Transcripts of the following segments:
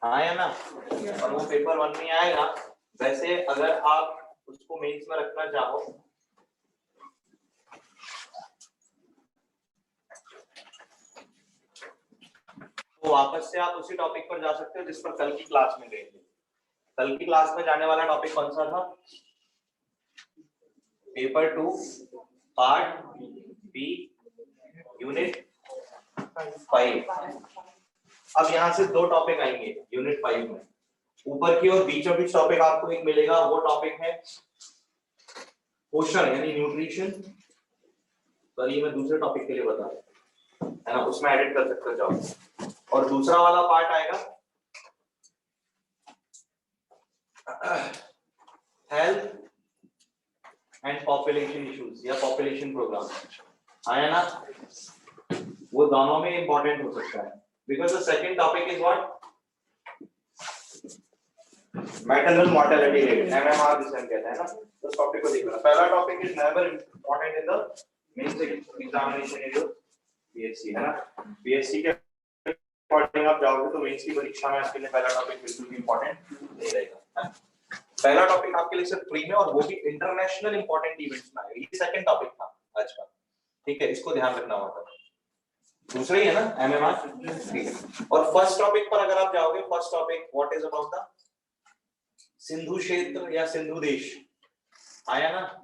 आया ना, और वो पेपर 1 में आएगा। वैसे अगर आप उसको मेंस में रखना चाहो तो वापस से आप उसी टॉपिक पर जा सकते हो जिस पर कल की क्लास में गए थे। कल की क्लास में जाने वाला टॉपिक कौन सा था? Paper 2 part B unit 5। अब यहाँ से 2 टॉपिक आएंगे यूनिट 5 में। ऊपर की और बीचों बीच टॉपिक आपको एक मिलेगा, वो टॉपिक है पोषण यानी न्यूट्रिशन। तो ये मैं दूसरे टॉपिक के लिए बता रहा हूं, है ना, उसमें एडिट कर सकते हो जाओ। और दूसरा वाला पार्ट आएगा हेल्थ एंड पॉपुलेशन इश्यूज या पॉपुलेशन प्रोग्राम, आया ना। वो दोनों में इंपॉर्टेंट हो सकता है because the second topic is what maternal mortality rate, MMR जिसे हम कहते हैं ना। तो उस टॉपिक को देखना। पहला topic is never important in the mains examination in your PSC, है ना। पीएससी के अकॉर्डिंग आप जाओगे तो मेंस की परीक्षा में आपके लिए पहला टॉपिक बिल्कुल भी इंपॉर्टेंट नहीं रहेगा। पहला टॉपिक आपके लिए सिर्फ प्री में और वो भी इंटरनेशनल इंपॉर्टेंट इवेंट्स में आएगा। ये सेकंड टॉपिक था आज का, ठीक है, इसको ध्यान रखना होगा। दूसरा ही है ना एमएमआर, ठीक है। और फर्स्ट टॉपिक पर अगर आप जाओगे, first topic what is about the Sindhu क्षेत्र या सिंधु देश, आया ना।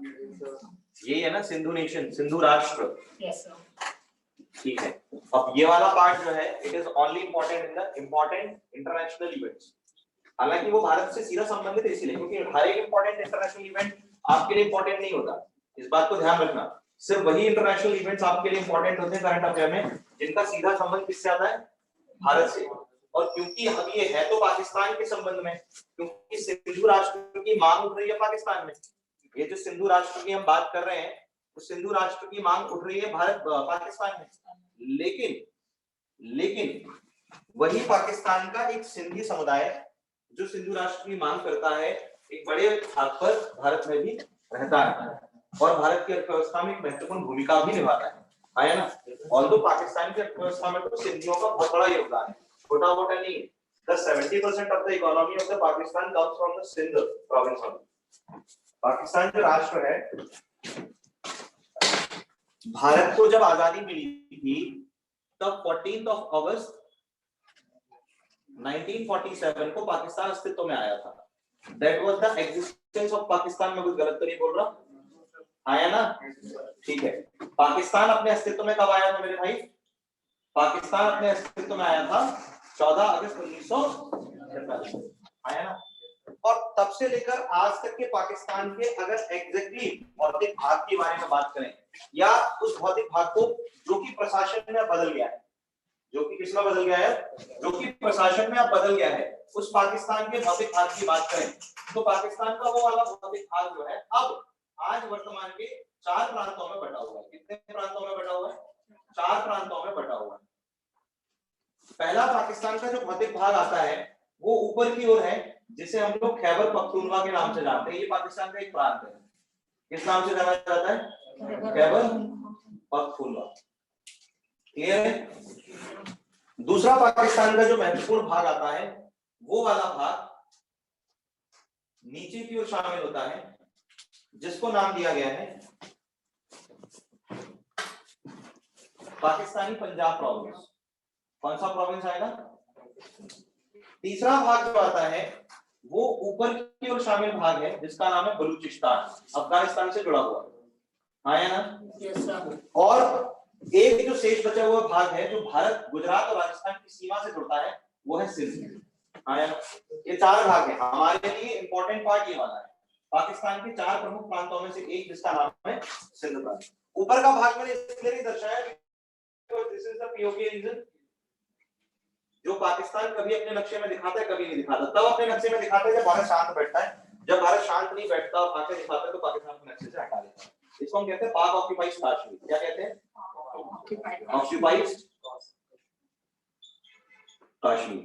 ये है ना सिंधु नेशन, सिंधु राष्ट्र, यस सर, ठीक है। अब ये वाला पार्ट जो है it is only important in the important international events. हालांकि वो भारत से सीधा संबंधित है इसलिए क्योंकि हर एक इंपॉर्टेंट इंटरनेशनल इवेंट आपके लिए इंपॉर्टेंट नहीं होता, इस बात को ध्यान रखना। सिर्फ वही इंटरनेशनल इवेंट्स आपके लिए इंपॉर्टेंट होते हैं करंट अफेयर में जिनका सीधा संबंध किससे आता है? भारत से। और क्योंकि हम ये है तो पाकिस्तान के संबंध में, क्योंकि सिंधु राष्ट्र की मांग उठ रही है पाकिस्तान में। ये जो सिंधु राष्ट्र की हम बात कर रहे हैं तो सिंधु राष्ट्र की मांग उठ रही है भारत पाकिस्तान में। लेकिन वही पाकिस्तान का एक सिंधी समुदाय जो सिंधु राष्ट्र की मांग करता है एक बड़े भाग पर भारत में भी रहता है और भारत की अर्थव्यवस्था में एक महत्वपूर्ण भूमिका भी निभाता है, आया ना। ऑल्दो पाकिस्तान की अर्थव्यवस्था में तो सिंधियों का बहुत बड़ा योगदान है, छोटा मोटा नहीं। The 70% of the economy of the Pakistan comes from the Sindh province only. Pakistan जो राष्ट्र है, भारत को जब आजादी मिली थी तब 14 अगस्त 1947 को पाकिस्तान अस्तित्व में आया था। That was the existence of Pakistan. में कुछ गलत तो नहीं बोल रहा, आया ना, ठीक है। पाकिस्तान अपने अस्तित्व में कब आया था मेरे भाई? पाकिस्तान अपने अस्तित्व में आया था 14 अगस्त 1947, आया ना। और तब से लेकर आज तक के पाकिस्तान के अगर एग्जैक्टली भौतिक भाग के बारे में बात करें या उस भौतिक भाग को जो कि प्रशासन में बदल गया है, जो कि किसमें बदल गया है, जो कि प्रशासन में अब बदल गया है, उस पाकिस्तान के भौतिक भाग की बात करें तो पाकिस्तान का वो वाला भौतिक भाग जो है अब आज वर्तमान के 4 प्रांतों में बटा हुआ है। कितने प्रांतों में बटा हुआ है? 4 प्रांतों में बटा हुआ है। पहला पाकिस्तान का जो भौतिक भाग आता है वो ऊपर की ओर है जिसे हम लोग खैबर पख्तूनख्वा के नाम से जानते हैं। ये पाकिस्तान का एक प्रांत है, किस नाम से जाना जाता है? खैबर पख्तूनख्वा, क्लियर है। दूसरा पाकिस्तान का जो महत्वपूर्ण भाग आता है वो वाला भाग नीचे की ओर शामिल होता है जिसको नाम दिया गया है पाकिस्तानी पंजाब प्रोविंस। कौन सा प्रोविंस आएगा? तीसरा भाग जो आता है वो ऊपर की ओर शामिल भाग है जिसका नाम है बलूचिस्तान, अफगानिस्तान से जुड़ा हुआ, आया ना। और एक जो शेष बचा हुआ भाग है जो भारत, गुजरात और राजस्थान की सीमा से जुड़ता है वो है सिंध, आया ना। ये 4 भाग है हमारे लिए इंपॉर्टेंट पार्ट। ये वाला है पाकिस्तान के 4 प्रमुख प्रांतों में से एक जिसका नाम है सिंध प्रांत। ऊपर का भाग मैंने इसलिए नहीं दर्शाया this is the POK region. जो पाकिस्तान कभी अपने नक्शे में दिखाता है कभी नहीं दिखाता, तब अपने नक्शे में दिखाता है जब भारत शांत बैठता है। जब भारत शांत नहीं बैठता और आके दिखाता है तो पाकिस्तान अपने नक्शे से हटा देता है। इसको हम कहते हैं पाक ऑक्यूपाइड कश्मीर। क्या कहते हैं? ऑक्यूपाइड कश्मीर,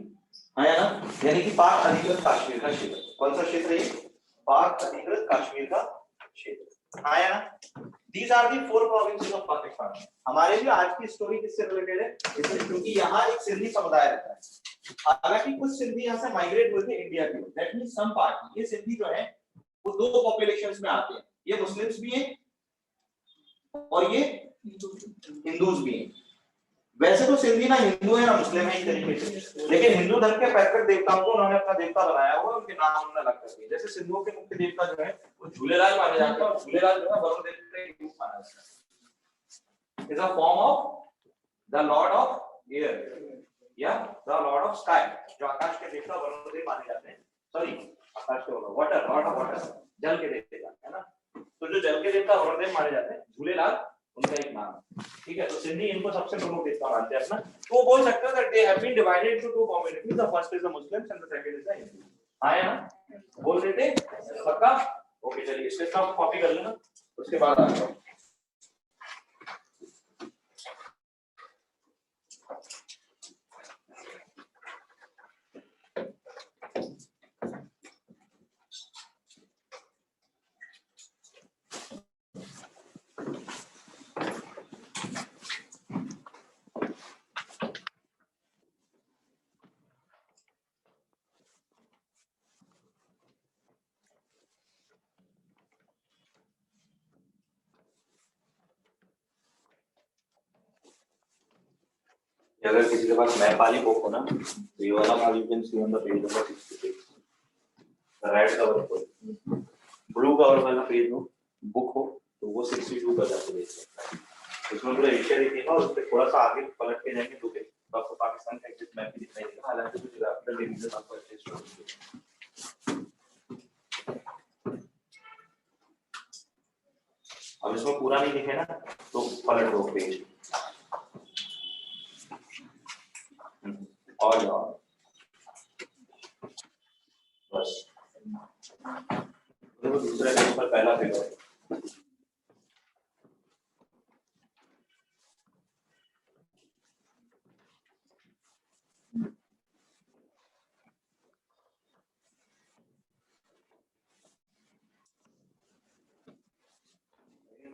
आया ना, यानी कि पाक अधिकृत कश्मीर का क्षेत्र। कौन सा क्षेत्र है? पाक अधिकृत कश्मीर का क्षेत्र, आया ना। These are the 4 provinces of Pakistan. हमारे लिए आज की स्टोरी किससे रिलेटेड है? इसलिए क्योंकि यहाँ एक सिंधी समुदाय रहता है, हालांकि कुछ सिंधी यहाँ से माइग्रेट हुए थे इंडिया की, दैट मींस सम पार्ट। ये सिंधी जो है वो दो पॉपुलेशंस में आते हैं, ये मुस्लिम्स भी हैं और ये हिंदूज भी हैं। वैसे तो सिंधी ना हिंदू है ना मुस्लिम है एक तरीके से, लेकिन हिंदू धर्म के पैतृक देवताओं को उन्होंने अपना देवता बनाया हुआ, उनके नाम उन्होंने अलग कर दिए। जैसे सिंधुओं के मुख्य देवता जो है वो झूलेलाल माने जाते हैं, और झूलेलाल जो है वरुण देव का एक रूप माना जाता है। Is a form of the Lord of air या द लॉर्ड ऑफ स्काई। जो आकाश के देवता वरुण देव माने जाते हैं, सॉरी आकाश के वाटर, लॉर्ड ऑफ वाटर, जल के देवता है ना। तो जो जल के देवता वरुण देव माने जाते हैं, झूलेलाल उनका एक नाम है। ठीक है, तो सिंधी इनको सबसे प्रमुख देवता मानते हैं अपना। तो वो बोल सकते हो that they have been divided into two communities, the first is the Muslims and the second is the Hindu. आया ना, बोल देते पक्का? ओके चलिए इसके साथ कॉपी कर लेना, उसके बाद आ जाओ। अगर किसी के पास मैप वाली बुक हो ना, तो ये वाला भाग you can see on the page number 66, the red cover, blue cover वाला पेज हो, बुक हो, तो वो 62 पर जाके देख सकते हैं। उसमें पूरा एशिया दिखेगा और उससे थोड़ा सा आगे पलट के जाएंगे तो आपको पाकिस्तान का एग्जैक्ट मैप भी दिखाई देगा। हालांकि कुछ ज्योग्राफिकल डिवीजन आपको एडजस्ट होंगे। अब इसमें पूरा नहीं दिखे ना तो पलट दो पेज और जाओ बस। देखो दूसरे पेज पर पहला फिगर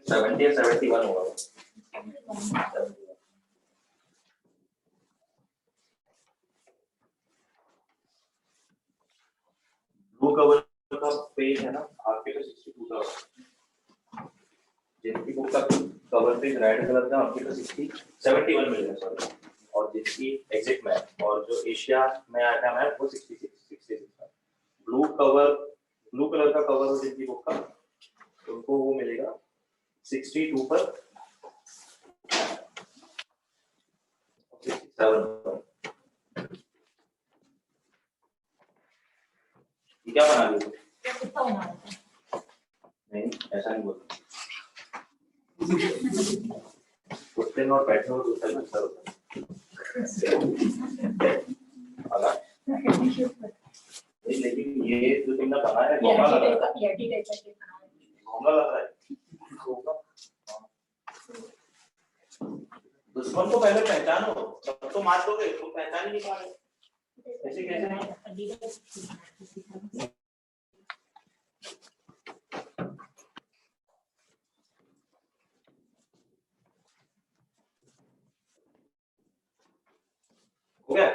सेवेंटी या 71 होगा। ब्लू कवर का पेज है ना आपके तो 62 का, जिनकी बुक का कवर पेज रेड कलर का आपके तो 71 मिलेगा सॉरी, और जिसकी एग्जिट मैप और जो एशिया में आया मैप वो 66 का। ब्लू कलर का कवर हो जिनकी बुक का, उनको वो मिलेगा 62 पर 67 पर। क्या बना लिया? नहीं ऐसा नहीं बोलता, कुत्ते और बैठने और दूसरा अच्छा होता है। लेकिन ये जो तुमने बनाया है घोंगा लग रहा है। दुश्मन को पहले पहचानो, सब तो मार दोगे, तुम पहचान ही नहीं पा रहे, ऐसे कैसे? हो गया?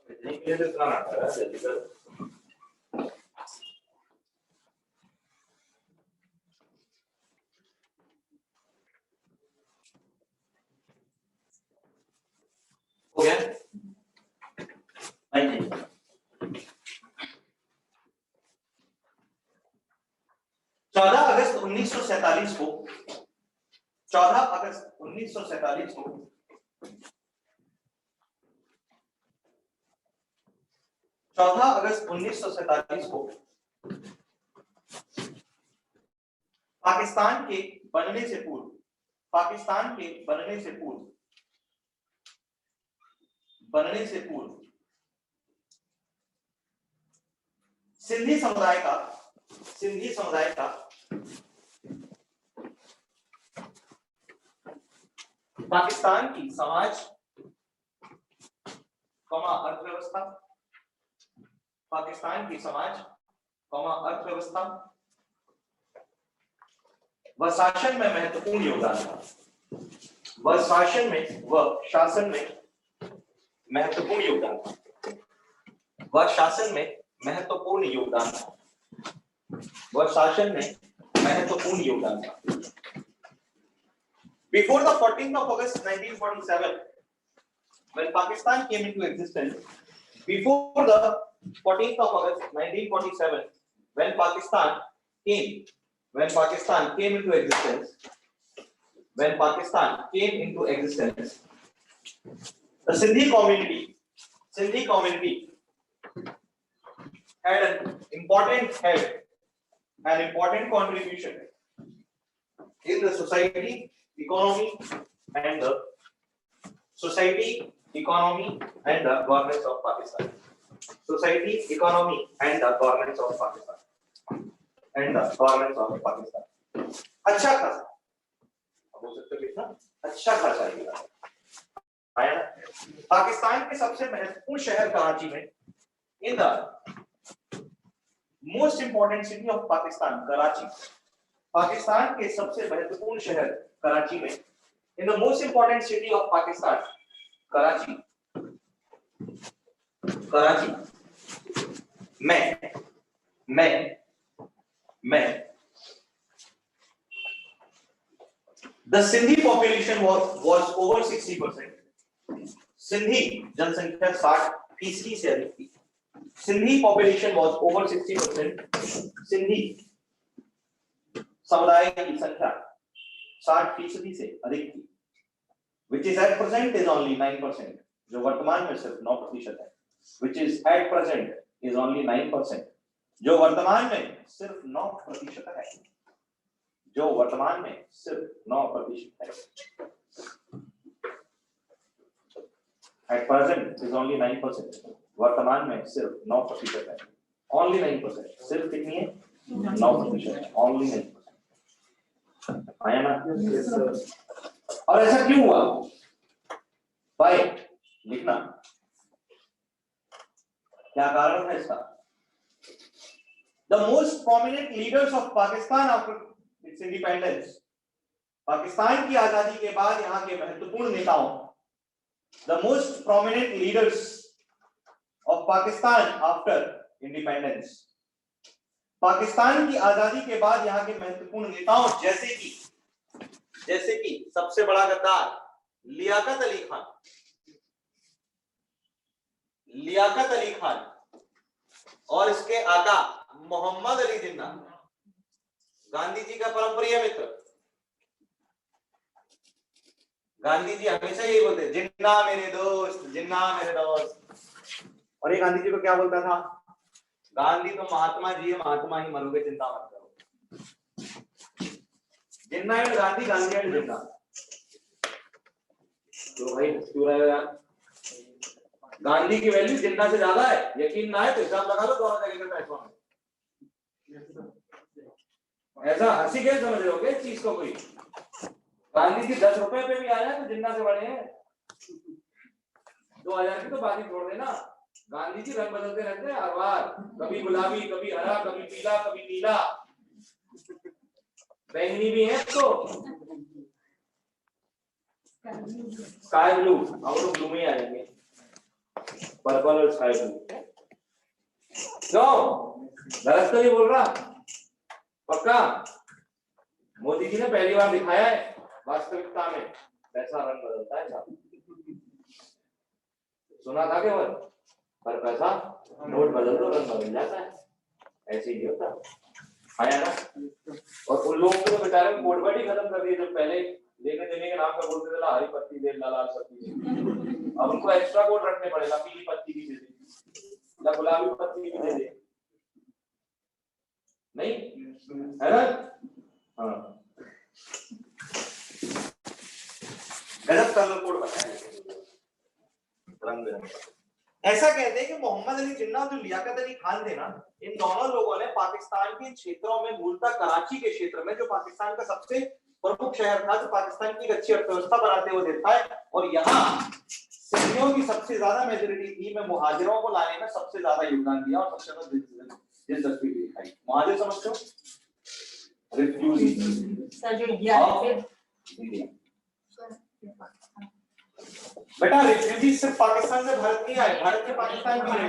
इतने के लिए तो इतना आता है जल्दी करो। हो गया? नहीं 14 अगस्त 1947 को 14 अगस्त 1947 को पाकिस्तान के बनने से पूर्व सिंधी समुदाय का पाकिस्तान की समाज अर्थव्यवस्था व शासन में महत्वपूर्ण योगदान था। महत्वपूर्ण योगदान था, वह शासन में महत्वपूर्ण योगदान था, वह शासन में महत्वपूर्ण योगदान था। Before the 14th of August 1947, when Pakistan came into existence, before the 14th of August 1947, when Pakistan came into existence, the Sindhi community had an important contribution in the society, economy, and the governance of Pakistan. Society, economy, and the governance of Pakistan. अच्छा खासा, हो सकता है कितना अच्छा खासा आया ना। पाकिस्तान के सबसे महत्वपूर्ण शहर कराची में, in the most important city of Pakistan, Karachi, Pakistan के सबसे महत्वपूर्ण शहर कराची में, in the most important city of Pakistan, Karachi में the Sindhi population was over 60%. Sindhi जनसंख्या 60% से अधिक थी। Sindhi population was over 60%. Sindhi समुदाय की संख्या 60% से अधिक थी, which is at present is only 9%, जो वर्तमान में सिर्फ 9% है, which is at present is only 9%, जो वर्तमान में सिर्फ 9% है, जो वर्तमान में सिर्फ 9% है। At present is only 9%, वर्तमान में सिर्फ 9% है, only 9%, सिर्फ कितनी है? 9% है, only 9%। आया ना? और ऐसा क्यों हुआ? भाई लिखना, क्या कारण है इसका? The most prominent leaders of Pakistan after its independence, Pakistan की आजादी के बाद यहाँ के महत्वपूर्ण नेताओं, the most prominent leaders of Pakistan after independence, Pakistan की आजादी के बाद यहाँ के महत्वपूर्ण नेताओं जैसे कि सबसे बड़ा गद्दार लियाकत अली खान और इसके आका मोहम्मद अली जिन्ना, गांधी जी का परमप्रिय मित्र। गांधी जी हमेशा यही बोलते, जिन्ना मेरे दोस्त। और ये गांधी जी को क्या बोलता था? गांधी तो महात्मा जी है, महात्मा ही मरोगे, चिंता मत करो। जिन्ना एंड गांधी, गांधी एंड जिन्ना। तो भाई क्यों रहे हो यार? गांधी की वैल्यू जिन्ना से ज्यादा है, यकीन ना है तो हिसाब लगा लो दोनों जगह का पैसा में। ऐसा हंसी खेल समझ रहे हो क्या इस चीज को? कोई गांधी जी 10 रुपए पे भी आया तो जिन्ना से बड़े हैं। 2000 की तो बात ही छोड़ देना, गांधी जी रंग बदलते रहते हैं हर बार, कभी गुलाबी, कभी हरा, कभी पीला, कभी नीला, बैंगनी भी है तो sky blue, out of blue में आ जाएंगे, पर्पल और स्काई ब्लू। क्यों गलत तो नहीं बोल रहा? पक्का मोदी जी ने पहली बार दिखाया है वास्तविकता में पैसा रंग बदलता है साहब। सुना था केवल, पर पैसा नोट बदल दो रंग बदल जाता है, ऐसे ही होता है ना। और उन लोगों को तो बेचारे कोटबट ही खत्म कर दिए, जो पहले लेने देने के नाम पे बोलते थे हरी पत्ती दे, लाल पत्ती दे, अब उनको एक्स्ट्रा कोड रखने पड़ेगा, पीली पत्ती भी दे दे या गुलाबी पत्ती भी दे दे, नहीं है ना? हाँ, गजब कलर कोड बनाया रंग बिरंग। ऐसा कहते हैं कि मोहम्मद अली जिन्ना और जो लियाकत अली खान थे ना, इन दोनों लोगों ने पाकिस्तान के क्षेत्रों में, मूलतः कराची के क्षेत्र में, जो पाकिस्तान का सबसे प्रमुख शहर था, जो पाकिस्तान की एक अच्छी अर्थव्यवस्था बनाते हुए देखा है, और यहाँ सिंधियों की सबसे ज्यादा मेजोरिटी थी, में मुहाजिरों को लाने में सबसे ज्यादा योगदान दिया और सबसे ज्यादा दिलचस्पी दिखाई। मुहाजिर समझते हो? रिफ्यूजी। बेटा रिफ्यूजी सिर्फ पाकिस्तान से भारत नहीं आए, भारत से पाकिस्तान भी रहे।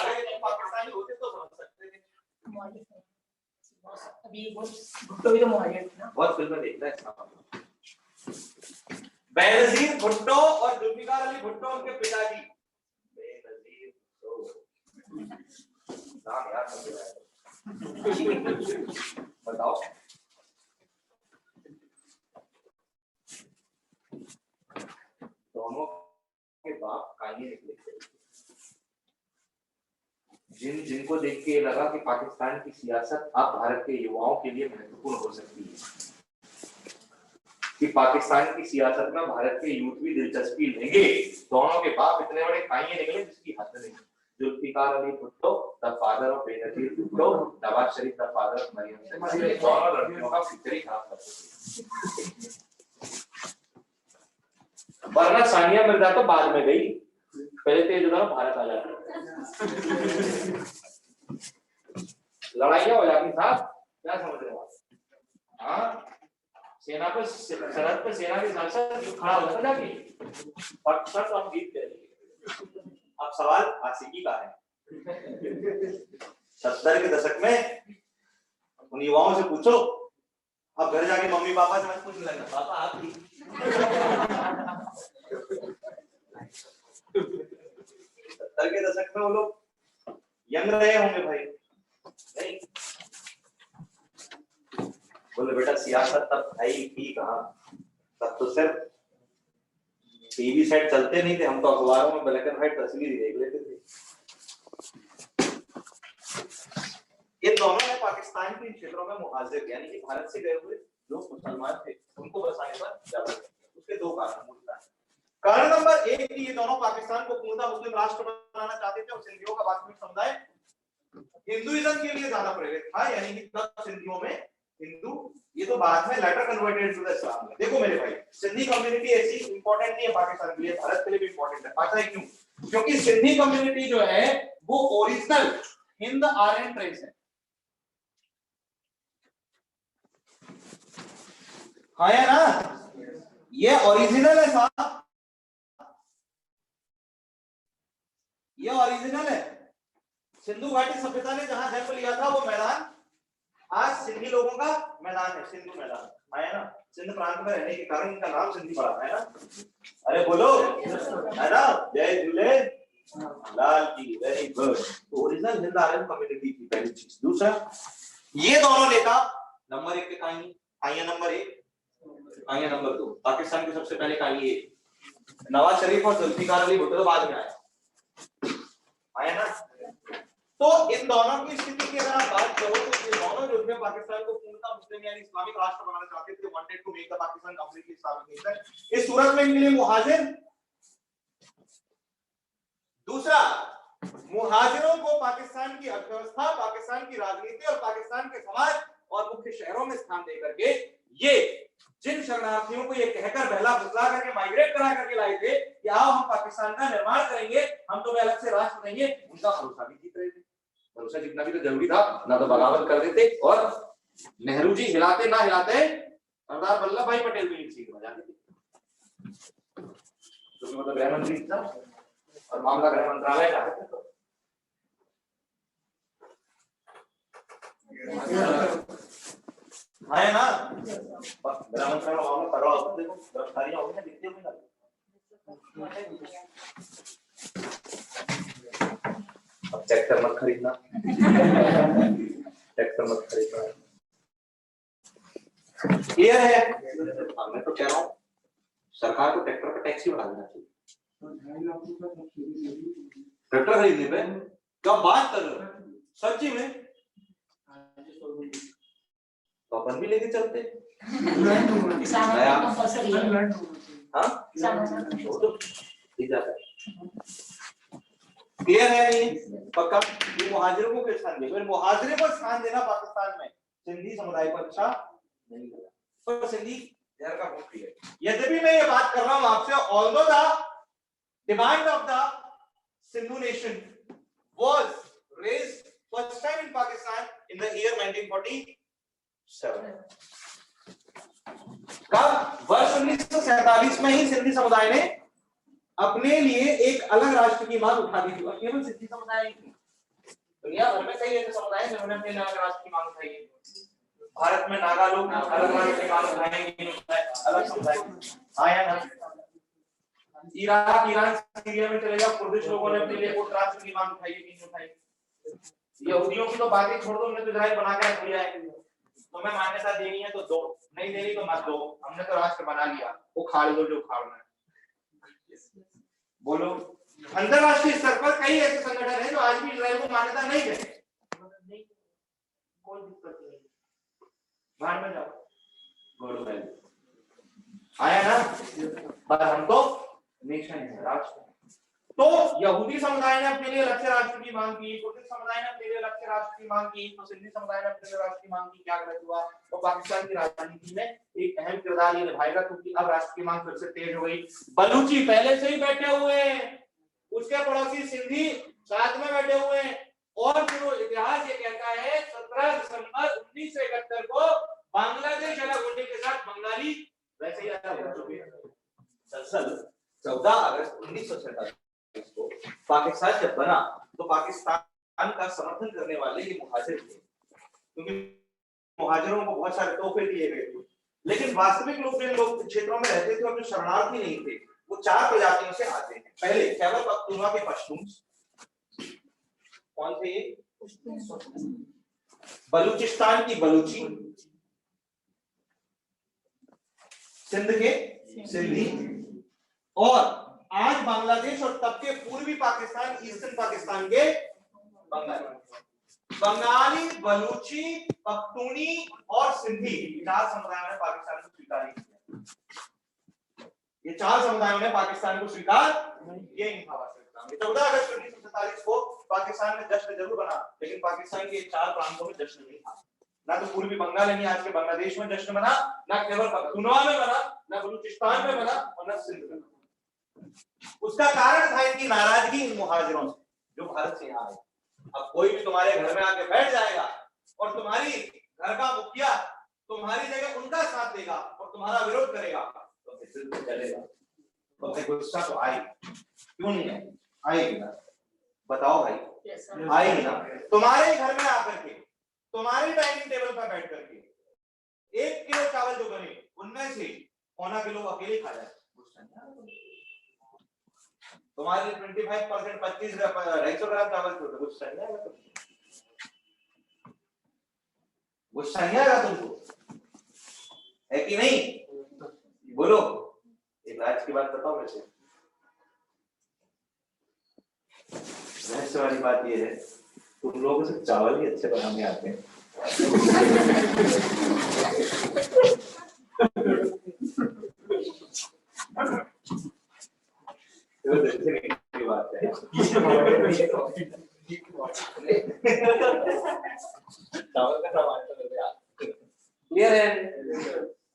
अरे पाकिस्तानी होते तो समझ सकते थे। अभी वो भुट्टो भी तो मुहाजिर थे ना। बहुत फिल्में देखता है इसका। बेनजीर भुट्टो और जुल्फिकार अली भुट्टो उनके पिताजी। बेनजीर नाम याद नहीं है। बताओ दोनों के बाप काहे निकले थे? जिनको देख के लगा कि पाकिस्तान की सियासत अब भारत के युवाओं के लिए महत्वपूर्ण हो सकती है, कि पाकिस्तान की सियासत में भारत के यूथ भी दिलचस्पी लेंगे, दोनों के बाप इतने बड़े काहे निकले जिसकी हद नहीं। Zulfikar Ali Bhutto the father of Benazir Bhutto, Nawaz Sharif the father of Maryam से, दोनों लड़कियों का फ्यूचर ही खराब करते थे। वरना सानिया मिर्जा तो बाद में गई, पहले तो ये जो भारत आ जाता, लड़ाइयां हो जाती साहब, क्या समझ रहे हो? हाँ, सेना पे सरहद पे सेना के सांसद खड़ा होता जाके पाकिस्तान तो हम जीत गए। अब सवाल आशिकी का है। 70 के दशक में उन युवाओं से पूछो, अब घर जाके मम्मी पापा से मत पूछने लगना, पापा आप ही 70 के दशक में वो लोग यंग रहे होंगे भाई, नहीं बोले बेटा सियासत तब भाई थी कहाँ, तब तो सिर्फ टीवी सेट चलते नहीं थे, हम तो अखबारों में ब्लैक एंड व्हाइट तस्वीर देख लेते थे। ये दोनों ने पाकिस्तान के क्षेत्रों में मुहाजिर यानी कि भारत से गए हुए जो मुसलमान थे उनको बसाने पर ज्यादा उसके दो कारण मूल कारण नंबर 1 कि ये दोनों पाकिस्तान को पूर्णतः मुस्लिम राष्ट्र बनाना चाहते थे और सिंधियों का वास्तविक समुदाय हिंदुइज्म के लिए ज्यादा प्रेरित था, यानी कि तब सिंधियों में हिंदू, ये तो बाद में लेटर कन्वर्टेड टू द इस्लाम। देखो मेरे भाई, सिंधी कम्युनिटी ऐसी इंपॉर्टेंट नहीं है पाकिस्तान के लिए, भारत के लिए भी इंपॉर्टेंट है। पता है क्यों? क्योंकि सिंधी कम्युनिटी जो है वो ओरिजिनल हिंद आर्यन ट्रेस है। हाँ या ना, ये ओरिजिनल है साहब, ये ओरिजिनल है। सिंधु घाटी सभ्यता ने जहां जन्म लिया था वो मैदान आज सिंधी लोगों का मैदान है, सिंधु मैदान है ना। सिंध प्रांत में रहने के कारण इनका नाम सिंधी पड़ा है ना। अरे बोलो है ना, जय झूले लाल की, वेरी गुड। तो ओरिजिनल हिंद आर्यन कम्युनिटी की पहली चीज। दूसरा, ये दोनों नेता नंबर 1 के कहानी आइए, नंबर 1 आइए, नंबर 2 पाकिस्तान की सबसे पहले कहानी ये नवाज शरीफ और जुल्फिकार अली भुट्टो बाद में आया ना। तो इन दोनों की स्थिति की अगर आप बात करो तो ये दोनों जो थे पाकिस्तान को पूर्णतः मुस्लिम यानी इस्लामिक राष्ट्र बनाना चाहते थे, wanted to make the Pakistan completely Islamic nation. इस सूरत में इनके लिए मुहाजिर, दूसरा मुहाजिरों को पाकिस्तान की अर्थव्यवस्था, पाकिस्तान की राजनीति और पाकिस्तान के समाज और मुख्य शहरों में स्थान दे करके ये जिन शरणार्थियों को ये कहकर बहला फुसला करके माइग्रेट करा करके लाए थे कि आओ हम पाकिस्तान का निर्माण करेंगे, हम तुम्हें अलग से राष्ट्र देंगे, उनका भरोसा भी जीत रहे थे। भरोसा जीतना भी तो जरूरी था ना, तो बगावत कर देते और नेहरू जी हिलाते ना हिलाते सरदार वल्लभ भाई पटेल भी सीट में जाते थे, तो मतलब गृह मंत्री था और मामला गृह मंत्रालय का है ना। गृह मंत्रालय का मामला कर रहा होता, देखो गिरफ्तारियां होगी ना, कितनी होगी ना। अब ट्रैक्टर मत खरीदना, ट्रैक्टर मत खरीदना, क्लियर है। मैं तो कह रहा हूँ सरकार को ट्रैक्टर का टैक्स ही बढ़ा देना चाहिए। ट्रैक्टर खरीदने पे क्या बात कर रहे हो सच्ची में? तो अपन भी लेके चलते। क्लियर है नहीं? पक्का। ये मुहाजिरों को स्थान देना, मुहाजिरों को स्थान देना पाकिस्तान में सिंधी समुदाय को अच्छा नहीं लगा, पर सिंधी जहर का बहुत प्रिय है। यद्यपि मैं ये बात कर रहा हूं आपसे, although the demand of the Sindhu nation was raised first time in Pakistan in the year 1947। कब? वर्ष 1947 में ही सिंधी समुदाय ने अपने लिए एक अलग राष्ट्र की मांग उठा दी थी, और केवल सिंधी समुदाय की, दुनिया भर में कई ऐसे समुदाय हैं जिन्होंने अपने अलग राष्ट्र की मांग उठाई है। भारत में नागा लोग अलग राष्ट्र की मांग उठाएंगे, अलग समुदाय। आया ना, इराक, ईरान, सीरिया में चले जाओ, कुर्दिश लोगों ने अपने लिए एक राष्ट्र की मांग उठाई है कि नहीं उठाई? यहूदियों की तो बातें छोड़ दो, उन्होंने तो इजराइल बना के रख दिया है। तुम्हें मान्यता देनी है तो दो, नहीं देनी तो मत दो, हमने तो राष्ट्र बना लिया, वो खाड़ दो जो उखाड़ना है। बोलो, अंतरराष्ट्रीय स्तर पर कई ऐसे संगठन हैं जो आज भी इजराइल को मान्यता नहीं देते, कोई दिक्कत नहीं, बाहर में जाओ, बोलो भाई। आया ना, पर हम तो नेशन है, राष्ट्र। तो यहूदी समुदाय ने अपने लिए अलग से राष्ट्र की मांग की, कुर्दिश समुदाय ने अपने लिए अलग से राष्ट्र की मांग की, तो सिंधी समुदाय ने अपने लिए राष्ट्र की मांग की। क्या गलत हुआ? तो पाकिस्तान की राजनीति में एक अहम किरदार ये निभाएगा, क्योंकि अब राष्ट्र की मांग फिर से तेज हो गई। बलूची पहले से ही बैठे हुए हैं, उसके पड़ोसी सिंधी साथ में बैठे हुए हैं, और जो इतिहास ये कहता है 17 दिसंबर 1971 को बांग्लादेश अलग होने के साथ बंगाली वैसे ही अलग हो चुके हैं। दरअसल 14 अगस्त 1947 को पाकिस्तान जब बना तो पाकिस्तान का समर्थन करने वाले ये मुहाजिर थे, क्योंकि मुहाजिरों को बहुत सारे तोहफे दिए गए थे। लेकिन वास्तविक लोग जिन लोग क्षेत्रों में रहते थे और जो शरणार्थी नहीं थे, वो 4 प्रजातियों से आते हैं। पहले खैबर पख्तूनख्वा के पश्तून, कौन थे ये? बलूचिस्तान की बलूची, सिंध के सिंधी, और आज बांग्लादेश और तब के पूर्वी पाकिस्तान, ईस्टर्न पाकिस्तान के बंगाली। बंगाली, बलूची, पख्तूनी और सिंधी, 4 समुदायों ने पाकिस्तान को स्वीकार नहीं किया। ये 4 समुदायों ने पाकिस्तान को स्वीकार किया नहीं था। 14 अगस्त 1947 को पाकिस्तान में जश्न जरूर बना, लेकिन पाकिस्तान के 4 प्रांतों में जश्न नहीं था। ना तो पूर्वी बंगाल यानी आज के बांग्लादेश में जश्न बना, ना खैबर पख्तूनख्वा में बना, ना बलूचिस्तान में बना, और ना सिंध में। उसका कारण था इनकी नाराजगी इन मुहाजिरों से जो भारत से यहाँ आए। अब कोई भी तुम्हारे घर में आके बैठ जाएगा और तुम्हारी घर का मुखिया तुम्हारी जगह उनका साथ देगा और तुम्हारा विरोध करेगा, तो फिर चलेगा। तो फिर गुस्सा तो आएगी, क्यों नहीं है? आएगी ना, बताओ भाई, आएगी ना। तुम्हारे घर में आकर के, तुम्हारी डाइनिंग टेबल पर बैठ करके 1 किलो चावल जो बने उनमें से 1.25 किलो अकेले खा जाए, तुम्हारे 25% 250 ग्राम चावल छोड़ दो, गुस्सा नहीं आएगा तुमको? गुस्सा नहीं आएगा तुमको, है कि नहीं? बोलो, एक राज की बात बताओ। वैसे रहस्य वाली बात ये है, तुम लोगों से चावल ही अच्छे बनाने आते हैं। बात है चावल का सामान क्लियर है?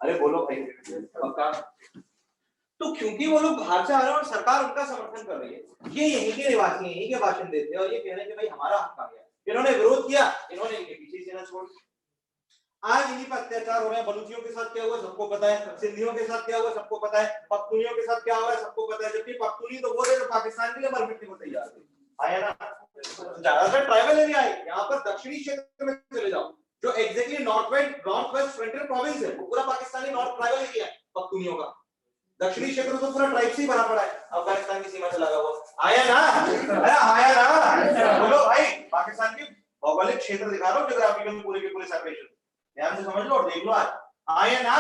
अरे बोलो भाई, पक्का? तो क्योंकि वो लोग बाहर से आ रहे हैं और सरकार उनका समर्थन कर रही है, ये यहीं के निवासी यहीं के भाषण देते हैं और ये कह रहे हैं कि भाई हमारा हक आ गया। इन्होंने विरोध किया, इन्होंने इनके पीछे सेना छोड़। आज इन्हीं पर अत्याचार हो रहे हैं। बलूचियों के साथ क्या हुआ सबको पता है, सिंधियों के साथ क्या हुआ सबको पता है, पख्तूनियों के साथ क्या हुआ है सबको पता है। जबकि पख्तूनी तो वो थे जो पाकिस्तान के लिए मर मिटने को तैयार थे। आया ना, ज्यादातर ट्राइबल एरिया है। यहाँ पर दक्षिणी क्षेत्र में चले जाओ, जो exactly north west frontier province है, वो पूरा पाकिस्तानी नॉर्थ ट्राइबल एरिया है पख्तूनियों का। दक्षिणी क्षेत्र तो पूरा ट्राइब से ही भरा पड़ा है, अफगानिस्तान की सीमा से लगा हुआ। आया ना, अरे आया ना, बोलो भाई। पाकिस्तान की भौगोलिक क्षेत्र दिखा रहा हूँ, ज्योग्राफिकल पूरे के पूरे सेपरेशन ध्यान से समझ लो और देख लो। आज आया ना।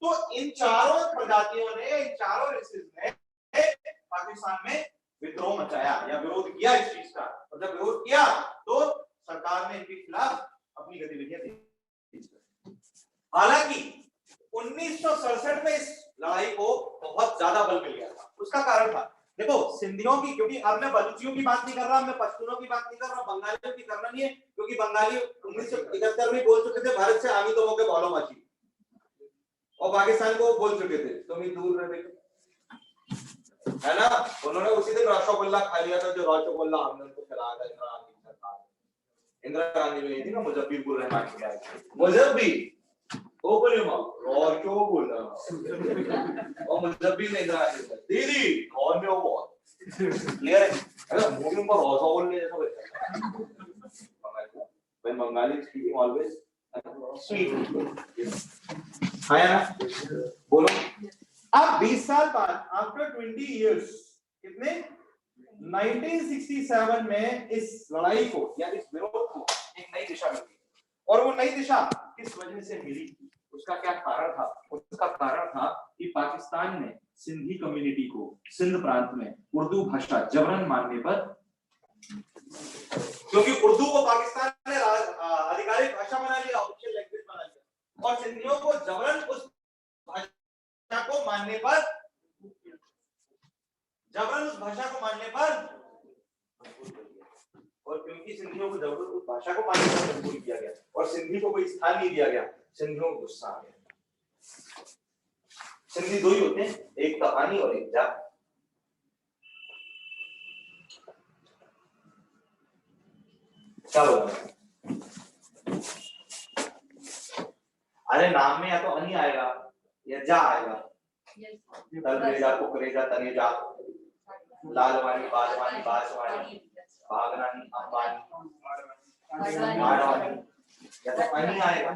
तो इन चारों प्रजातियों ने, इन चारों रेसेस ने पाकिस्तान में विद्रोह मचाया या विरोध किया इस चीज का, और जब विरोध किया तो सरकार ने इनके खिलाफ अपनी गतिविधियां दी। हालांकि 1967 में इस लड़ाई को बहुत ज्यादा बल मिल गया था। उसका कारण था, देखो सिंधियों की, क्योंकि अब मैं बलूचियों की बात नहीं कर रहा, मैं पश्तूनों की बात नहीं कर रहा, बंगालियों की करना नहीं है, क्योंकि बंगाली 1971 में बोल चुके थे भारत से आमी तो होके बोलो माची, और पाकिस्तान को बोल चुके थे तुम ही दूर रहे, है ना। उन्होंने उसी दिन रसगुल्ला खा लिया था, जो रसगुल्ला हमने उनको खिलाया था इंदिरा गांधी सरकार। इंदिरा गांधी में थी ना मुजफ्फरपुर रहमान की, मुजफ्फर ओपन योर माउथ। और क्यों बोल रहा हूँ? और मतलब भी नहीं रहा है दीदी और में वो बहुत क्लियर है। अगर मूवी पर औसा बोलने जैसा बच्चा when Bengali speaking always sweet हाँ यार बोलो। अब 20 साल बाद आफ्टर 20 इयर्स कितने 1967 में इस लड़ाई को या इस विरोध को एक नई दिशा मिली। और वो नई दिशा किस वजह से मिली, उसका क्या कारण था? उसका कारण था कि पाकिस्तान ने सिंधी कम्युनिटी को सिंध प्रांत में उर्दू भाषा जबरन मानने पर, क्योंकि उर्दू को पाकिस्तान ने आधिकारिक भाषा बना लिया, ऑफिशियल लैंग्वेज बना लिया, और सिंधियों को जबरन उस भाषा को मानने पर, जबरन उस भाषा को मानने पर, और क्योंकि सिंधियों को जबरन उस भाषा को मानने पर मजबूर किया गया और सिंधी को कोई स्थान नहीं दिया गया, सिंधियों को गुस्सा आ गया। सिंधी दो ही होते हैं, एक कहानी और एक जात। क्या बोला? अरे नाम में या तो अनि आएगा या जा आएगा। तलरेजा, कुकरेजा, तनेजा, लालवानी, बालवानी, बासवानी, भागनानी, अंबानी, मारवानी, या तो अनि आएगा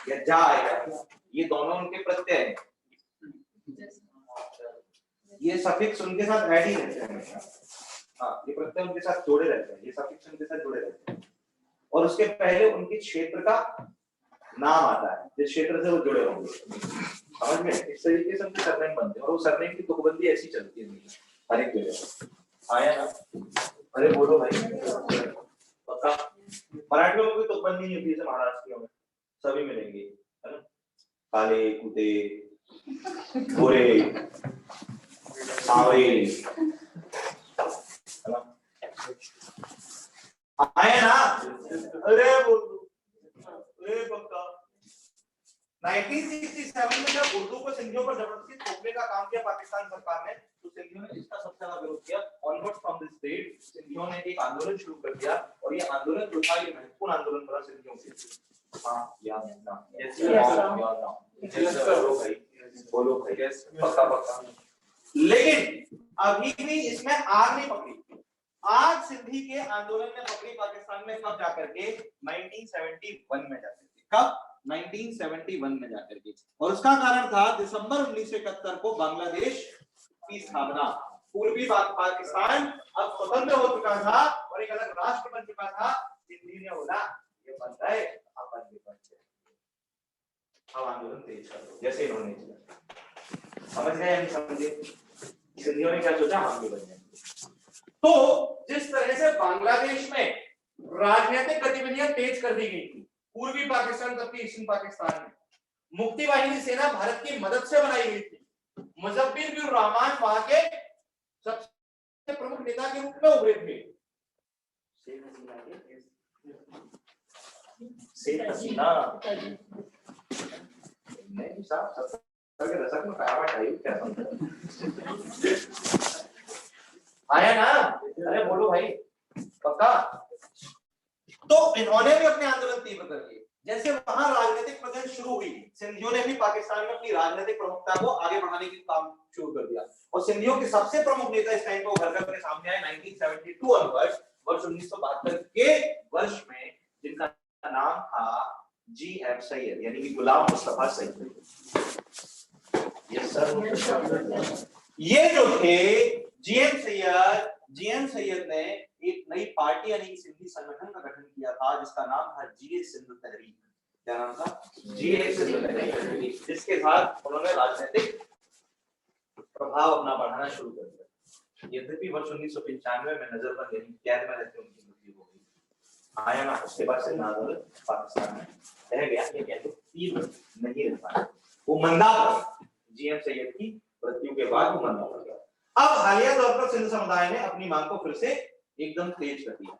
या जा आएगा। ये दोनों उनके प्रत्यय हैं। ये सफिक्स उनके साथ ऐड ही रहते हैं हमेशा। हाँ, ये प्रत्यय उनके साथ जोड़े रहते हैं, ये सफिक्स उनके साथ जुड़े रहते हैं। और उसके पहले उनके क्षेत्र का नाम आता है जिस क्षेत्र से वो जुड़े होंगे। समझ में? इस तरीके से उनके सरनेम बनते हैं और वो सरनेम की तुकबंदी ऐसी चलती है हर एक जगह। आया ना? अरे बोलो भाई, पक्का मराठियों में भी तुकबंदी नहीं होती जैसे महाराष्ट्रियों में, सभी मिलेंगे, है ना? काले कुत्ते, गोरे, सांवरे, है ना? आया ना? अरे बोलो, अरे पक्का। 1967 में जब उर्दू को सिंधियों पर जबरदस्ती थोपने का काम किया पाकिस्तान सरकार ने, तो सिंधियों ने इसका सबसे ज्यादा विरोध किया। ऑनवर्ड फ्रॉम दिस डेट सिंधियों ने एक आंदोलन शुरू कर दिया और ये आंदोलन जो था ये महत्वपूर्ण आंदोलन बना सिंधियों के लिए। हाँ याद ना, बोलो भाई, पक्का पक्का। लेकिन अभी भी इसमें आग नहीं पकड़ी। आग सिंधी के आंदोलन में पकड़ी पाकिस्तान में कब जाकर के 1971 में जाकर के। कब? 1971 में जाकर के। और उसका कारण था दिसंबर 1971 को बांग्लादेश की स्थापना। पूर्वी पाकिस्तान अब स्वतंत्र हो चुका था और एक अलग राष्ट्र बन चुका था। सिंधी ने बोला ये बन रहा है, अपन भी बन जाए, अब आंदोलन तेज कर दो, जैसे इन्होंने किया। समझ गए? हम समझे? सिंधियों ने क्या सोचा, हम भी बन जाएंगे। तो जिस तरह से बांग्लादेश में राजनीतिक गतिविधियां तेज कर दी गई थी पूर्वी पाकिस्तान तक की ईस्टर्न पाकिस्तान में, मुक्ति वाहिनी सेना भारत की मदद से बनाई गई थी। मुजफ्फर बिन रहमान वहां के सबसे प्रमुख नेता के रूप में उभरे थे। शेख हसीना नहीं साहब, सत्तर के दशक में पैरावाट आई क्या आया ना? अरे बोलो भाई, पक्का। तो इन्होंने भी अपने आंदोलन तीव्र कर दिए। जैसे वहां राजनीतिक प्रगति शुरू हुई, सिंधियों ने भी पाकिस्तान में अपनी राजनीतिक प्रमुखता को आगे बढ़ाने की काम शुरू कर दिया। और सिंधियों के सबसे प्रमुख नेता इस टाइम को उभर कर सामने आए 1972 ऑनवर्ड्स, वर्ष 1972 के वर्ष में, जिनका नाम था GM सैयद, यानी कि गुलाम मुस्तफा सैयद। Yes sir. ये जो थे GM सैयद ने एक नई पार्टी यानी सिंधी संगठन का गठन किया था जिसका नाम था GA सिंध तहरीक। क्या नाम था? GA सिंध तहरीक। जिसके साथ उन्होंने राजनीतिक प्रभाव अपना बढ़ाना शुरू कर दिया। यद्यपि वर्ष 1995 में नजरबंद यानी कैद में रहते उनकी मृत्यु हो गई। आया ना? उसके बाद से आंदोलन पाकिस्तान में रह गया, ये कहते तीव्र नहीं रह पाया, वो मंदा पड़ा। GM सैयद की मृत्यु के बाद वो मंदा पड़ गया। अब हालिया तौर पर सिंध समुदाय ने अपनी मांग को फिर से एकदम तेज कर दिया।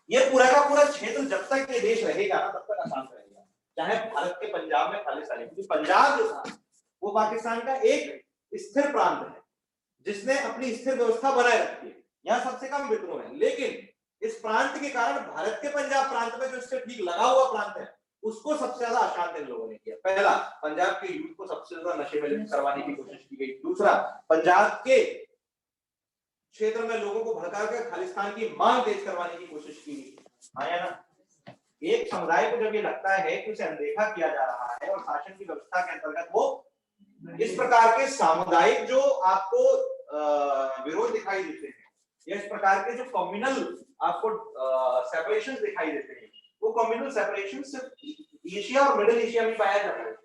ये पूरा का पूरा क्षेत्र जब तक ये देश रहेगा ना तब तक आसान रहेगा, चाहे भारत के पंजाब में खालिस्तान, क्योंकि पंजाब जो था वो पाकिस्तान का एक स्थिर प्रांत है जिसने अपनी स्थिर व्यवस्था बनाए रखी है। यहाँ सबसे कम विद्रोह है, लेकिन इस प्रांत के कारण भारत के पंजाब प्रांत में जो इससे ठीक लगा हुआ प्रांत है उसको सबसे ज्यादा अशांत इन लोगों ने किया। पहला, पंजाब के यूथ को सबसे ज्यादा नशे में लिप्त करवाने की कोशिश की गई। दूसरा, पंजाब के क्षेत्र में लोगों को भड़का कर खालिस्तान की मांग तेज करवाने की कोशिश की गई। आया ना? एक समुदाय को जब ये लगता है कि उसे अनदेखा किया जा रहा है और शासन की व्यवस्था के अंतर्गत वो इस प्रकार के सामुदायिक जो आपको विरोध दिखाई देते हैं या इस प्रकार के जो कम्युनल आपको सेपरेशंस दिखाई देते हैं, वो कम्युनल सेपरेशन सिर्फ एशिया और मिडिल एशिया में पाया जाता है,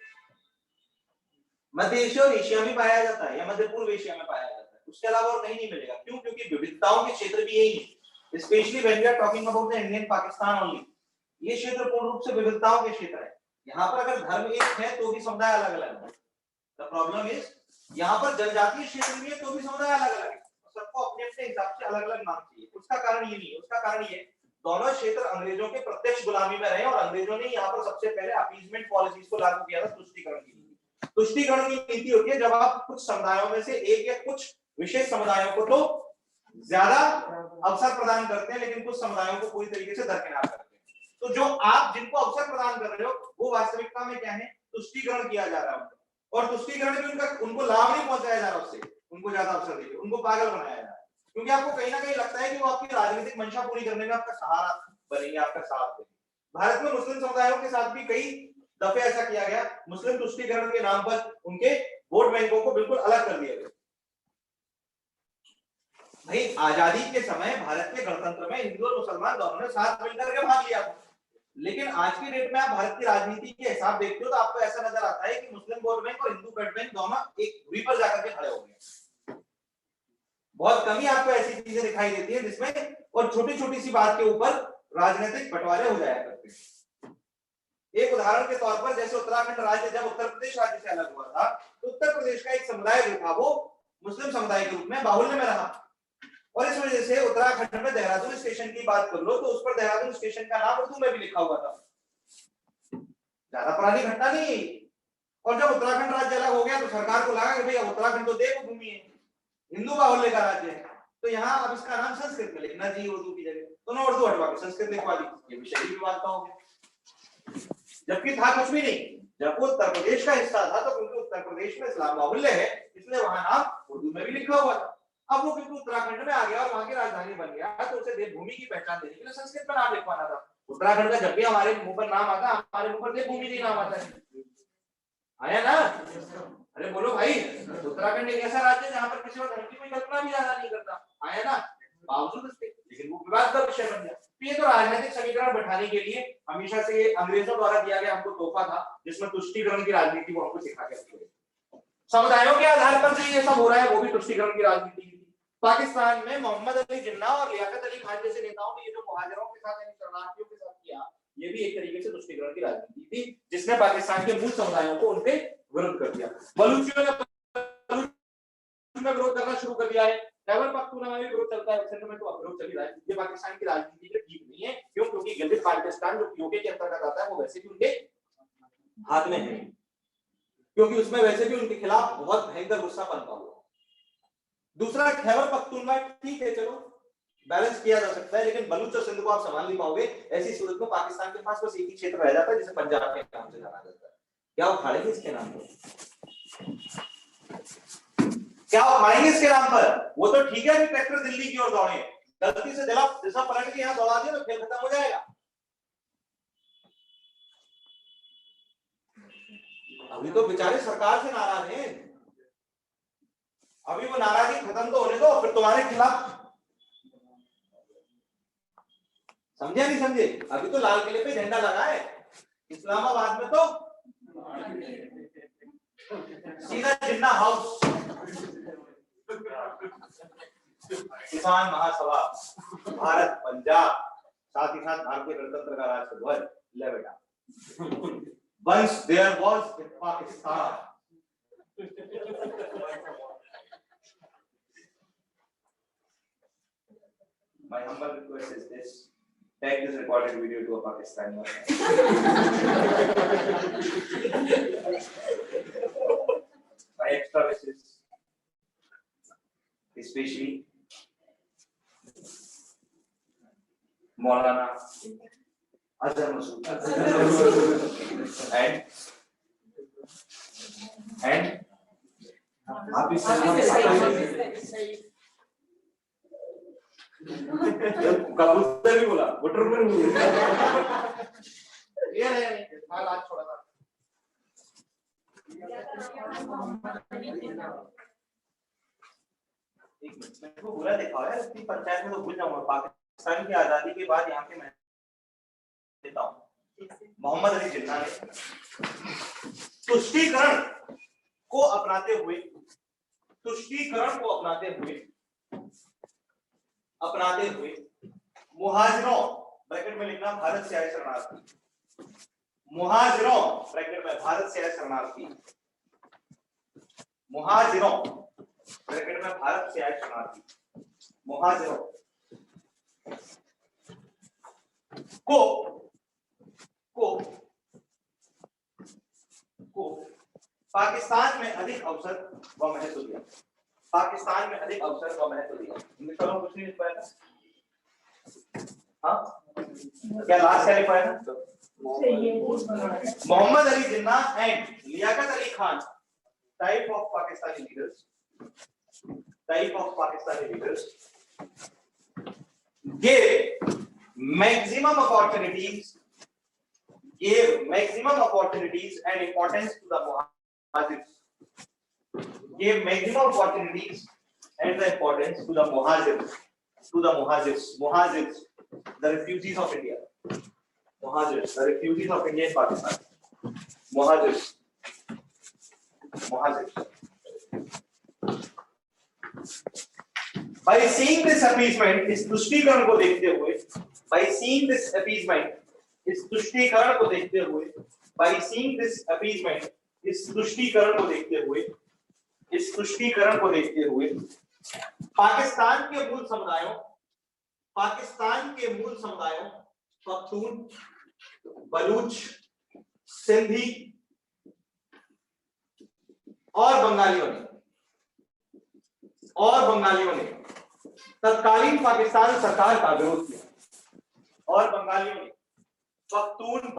मध्य एशिया और एशिया में पाया जाता है या मध्य पूर्व एशिया में पाया जाता है, उसके अलावा और कहीं नहीं मिलेगा। क्यों? क्योंकि विविधताओं के क्षेत्र भी यही है, specially when we are talking about the Indian Pakistan only. ये क्षेत्र पूर्ण रूप से विविधताओं के क्षेत्र है। यहाँ पर अगर धर्म एक है तो भी समुदाय अलग अलग है। द प्रॉब्लम इज यहाँ पर जनजातीय क्षेत्र भी है तो भी समुदाय अलग अलग है, सबको अपने अपने हिसाब से अलग अलग नाम चाहिए। उसका कारण ये नहीं है, उसका कारण ये दोनों क्षेत्र अंग्रेजों के प्रत्यक्ष गुलामी में रहे और अंग्रेजों ने यहाँ पर सबसे पहले अपीजमेंट पॉलिसीज को लागू किया था, तुष्टीकरण की नीति। तुष्टीकरण की नीति होती है जब आप कुछ समुदायों में से एक या कुछ विशेष समुदायों को तो ज्यादा अवसर प्रदान करते हैं लेकिन कुछ समुदायों को पूरी तरीके से दरकिनार करते हैं। तो जो आप जिनको अवसर प्रदान कर रहे हो वो वास्तविकता में क्या है? तुष्टीकरण किया जा रहा है और तुष्टीकरण भी उनको लाभ नहीं पहुंचाया जा रहा, उससे उनको ज्यादा अवसर देके उनको पागल बनाया जा रहा है, क्योंकि आपको कहीं ना कहीं लगता है कि वो आपकी राजनीतिक मंशा पूरी करने में आपका सहारा बनेंगे, आपका साथ देंगे। भारत में मुस्लिम समुदायों के साथ भी कई दफे ऐसा किया गया, मुस्लिम तुष्टीकरण के नाम पर उनके वोट बैंकों को बिल्कुल अलग कर दिया गया। भाई आजादी के समय भारत के गणतंत्र में हिंदू और मुसलमान दोनों ने साथ मिलकर के भाग लिया था, लेकिन आज की डेट में आप भारत की राजनीति के हिसाब देखते हो तो आपको ऐसा नजर आता है कि मुस्लिम वोट बैंक और हिंदू वोट बैंक दोनों एक धुरी पर जाकर के खड़े हो गए। बहुत कम ही आपको ऐसी चीजें दिखाई देती है जिसमें और छोटी छोटी सी बात के ऊपर राजनीतिक बंटवारे हो जाया करते हैं। एक उदाहरण के तौर पर जैसे उत्तराखंड राज्य जब उत्तर प्रदेश राज्य से अलग हुआ था तो उत्तर प्रदेश का एक समुदाय जो था वो मुस्लिम समुदाय के रूप में बाहुल्य में रहा और इस वजह से उत्तराखंड में देहरादून स्टेशन की बात कर लो तो उस पर देहरादून स्टेशन का नाम उर्दू में भी लिखा हुआ था। ज्यादा पुरानी घटना नहीं। और जब उत्तराखंड राज्य अलग हो गया तो सरकार को लगा कि भैया उत्तराखंड तो देवभूमि है, हिंदू बाहुल्य का राज्य है, तो यहाँ अब इसका नाम संस्कृत में लिखना चाहिए उर्दू की जगह, तो ना उर्दू हटवा के संस्कृत लिखवा दी। ये विषय की विवादता हो गया, जबकि था कुछ भी नहीं। जब वो उत्तर प्रदेश का हिस्सा था तो क्योंकि उत्तर प्रदेश में इस्लाम बाहुल्य है इसलिए वहां नाम उर्दू में भी लिखा हुआ था। अब वो क्योंकि उत्तराखंड में आ गया और वहां की राजधानी बन गया तो उसे देवभूमि की पहचान देने के लिए संस्कृत में नाम लिखवाना था। उत्तराखंड का जब भी हमारे मुंह पर नाम आता हमारे मुंह पर देवभूमि नहीं नाम आता है। आया ना? अरे बोलो भाई, उत्तराखंड एक ऐसा राज्य है जहां पर किसी और धर्म की कोई कल्पना भी ज्यादा नहीं करता। आया ना? बावजूद इसके लेकिन वो विवाद का विषय बन गया। तो ये तो राजनीतिक समीकरण बैठाने के लिए हमेशा से ये अंग्रेजों द्वारा दिया गया हमको तोहफा था जिसमें तुष्टीकरण की राजनीति वो हमको सिखा के रखी। समुदायों के आधार पर जो ये सब हो रहा है वो भी तुष्टीकरण की राजनीति थी। पाकिस्तान में मोहम्मद अली जिन्ना और लियाकत अली खान जैसे नेताओं ने ये जो मुहाजिरों के साथ यानी शरणार्थियों के साथ किया ये भी एक तरीके से तुष्टीकरण की राजनीति थी जिसने पाकिस्तान के मूल समुदायों को उनके विरोध कर दिया। बलूचियों ने विरोध करना शुरू कर दिया है, खैबर पख्तूनख्वा में विरोध चलता है, सेंटर में तो विरोध चल ही रहा है। ये पाकिस्तान की राजनीति के ठीक नहीं है। क्यों? क्योंकि गिलगित बाल्टिस्तान जो यूके के अंतर्गत आता है वो वैसे भी उनके हाथ में है, क्योंकि उसमें वैसे भी उनके खिलाफ बहुत भयंकर गुस्सा पनपा हुआ। दूसरा खैबर पख्तूनख्वा ठीक है, चलो बैलेंस किया जा सकता है, लेकिन बलूच और सिंध को आप संभाल नहीं पाओगे। ऐसी सूरत में पाकिस्तान के पास बस एक ही क्षेत्र रह जाता है जिसे पंजाब के नाम से जाना जाता है। क्या उखाड़ेंगे इसके नाम पर? क्या उखाड़ेंगे इसके नाम पर? वो तो ठीक है कि ट्रैक्टर दिल्ली की ओर दौड़े, गलती से दिशा पलट के यहाँ दौड़ा दिया तो खेल खत्म हो जाएगा। अभी तो बेचारे सरकार से नाराज हैं, अभी वो नाराजगी खत्म तो होने दो, फिर तुम्हारे खिलाफ। समझे नहीं समझे? अभी तो लाल किले पे झंडा लगा है, इस्लामाबाद में तो सीधा जिन्ना हाउस, किसान महासभा, भारत पंजाब, साथ ही साथ भारतीय गणतंत्र का राष्ट्र ध्वज ले बेटा। Once there was in Pakistan. My humble request is this: take this recorded video to a Pakistani. My extra wishes, especially Maulana Azhar Masood and कबूतर भी बोला बुटर भी बोला ये आज छोड़ा था एक मिनट मेरे को बुरा दिखाओ यार अपनी पंचायत में तो भूल जाऊंगा पाकिस्तान की आजादी के बाद यहाँ के मैं देता हूँ मोहम्मद अली जिन्ना ने तुष्टीकरण को अपनाते हुए मुहाजिरों ब्रैकेट में लिखना भारत से आए शरणार्थी मुहाजिरों ब्रैकेट में भारत से आए शरणार्थी मुहाजिरों ब्रैकेट में भारत से आए शरणार्थी मुहाजिरों को पाकिस्तान में अधिक अवसर व महत्व दिया पाकिस्तान में अधिक अवसर व महत्व दिया इंग्लिश में कुछ नहीं लिख पाया हाँ क्या लास्ट क्या लिख पाया था Mohammad Ali Jinnah and Liaquat Ali Khan type of Pakistani leaders gave maximum opportunities and importance to the muhajirs the refugees of India in Pakistan muhajirs by seeing this appeasement इस तुष्टीकरण को देखते हुए by seeing this appeasement इस तुष्टीकरण को देखते हुए by seeing this appeasement इस तुष्टीकरण को देखते हुए पाकिस्तान के मूल समुदायों पख्तून बलूच सिंधी और बंगालियों ने तत्कालीन पाकिस्तान सरकार का विरोध किया और बंगालियों ने पख्तून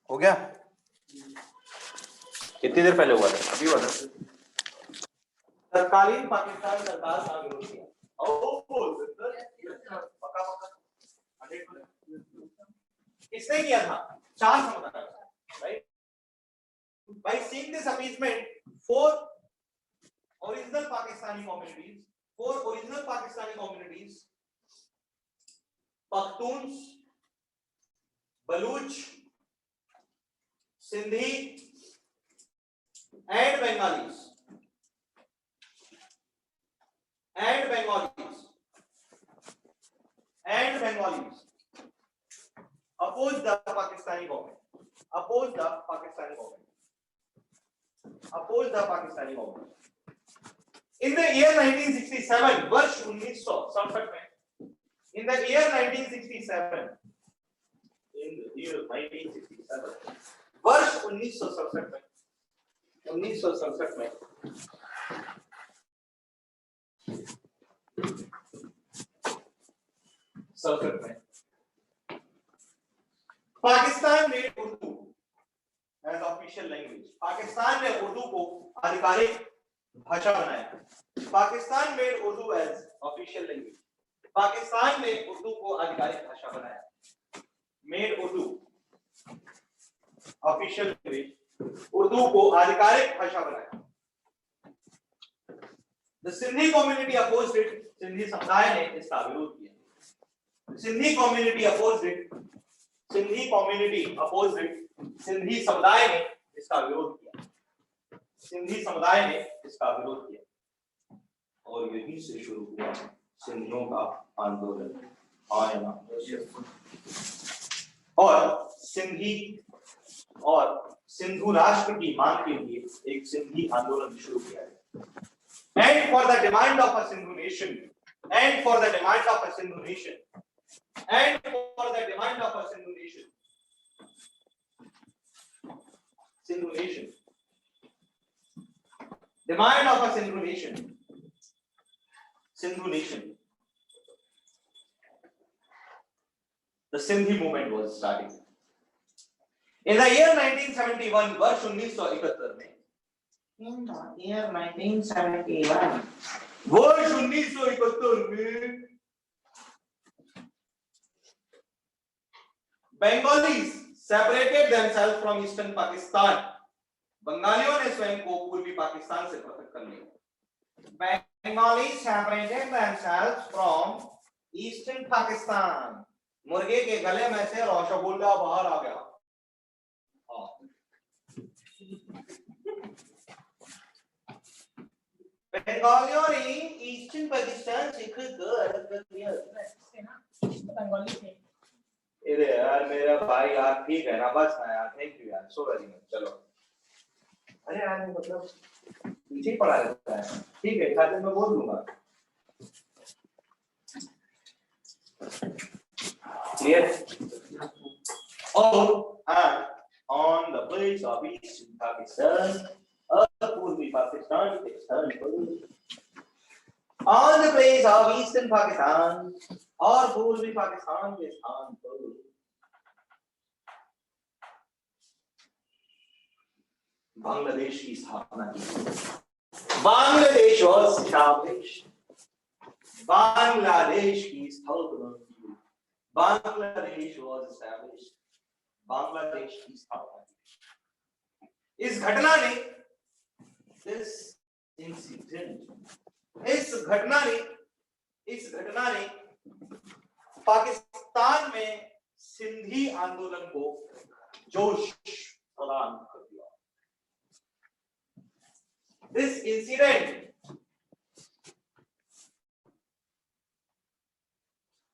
हो गया कितनी देर पहले हुआ था अभी हुआ था तत्कालीन पाकिस्तान सरकार का विरोध किया किसने किया था चार समुदाय right by seeing this appeasement four original Pakistani communities Pakhtuns Baluch Sindhi and Bengalis opposed the Pakistani government. In the year 1967, वर्ष 1967 में, in the year 1967, वर्ष 1967 में पाकिस्तान में Urdu as official language. Pakistan ने उर्दू को आधिकारिक भाषा बनाया. Pakistan made Urdu as official language. Pakistan ने उर्दू को आधिकारिक भाषा बनाया. Made Urdu official language. Urdu को आधिकारिक भाषा बनाया. The Sindhi community opposed it. Sindhi समुदाय ने इसका विरोध किया. Sindhi community opposed it, Sindhi community opposed it, Sindhi समुदाय ने इसका विरोध किया, सिंधी समुदाय ने इसका विरोध किया और यहीं से शुरू हुआ सिंधियों का आंदोलन। आया ना। और सिंधी और सिंधु राष्ट्र की मांग के लिए एक सिंधी आंदोलन शुरू किया गया। And for the demand of a Sindhu nation, and for the demand of a Sindhu nation, and for the demand of a Sindhu nation, Sindhu nation, demand of a Sindhu nation, Sindhu nation, the Sindhi movement was starting. In the year 1971, वर्ष 1971 में, in the year 1971, वर्ष 1971 में, Bengalis separated themselves from Eastern Pakistan. बंगालियों ने स्वयं को पूर्वी पाकिस्तान से पृथक कर लिया। Bengalis separated themselves from Eastern Pakistan. मुर्गे के गले में से रसगुल्ला बाहर आ गया। बंगालियों ने ईस्टर्न पाकिस्तान से खुद को अलग कर लिया। बंगाली थे। अरे यार मेरा भाई यार ठीक है ना, बस ना यार, थैंक यू यार, सो वेरी मच। चलो अरे यार मतलब पीछे पड़ा रहता है, ठीक है खाते मैं बोल दूंगा। Clear? And on the place of Eastern Pakistan, पूर्वी पाकिस्तान के स्थान पर, on the place of Eastern Pakistan, और पूर्वी पाकिस्तान के स्थान पर, बांग्लादेश की स्थापना की। Bangladesh was established. बांग्लादेश की स्थापना की। Bangladesh was established. बांग्लादेश की स्थापना की। इस घटना ने, this incident, इस घटना ने पाकिस्तान में सिंधी आंदोलन को जोश प्रदान कर दिया। This incident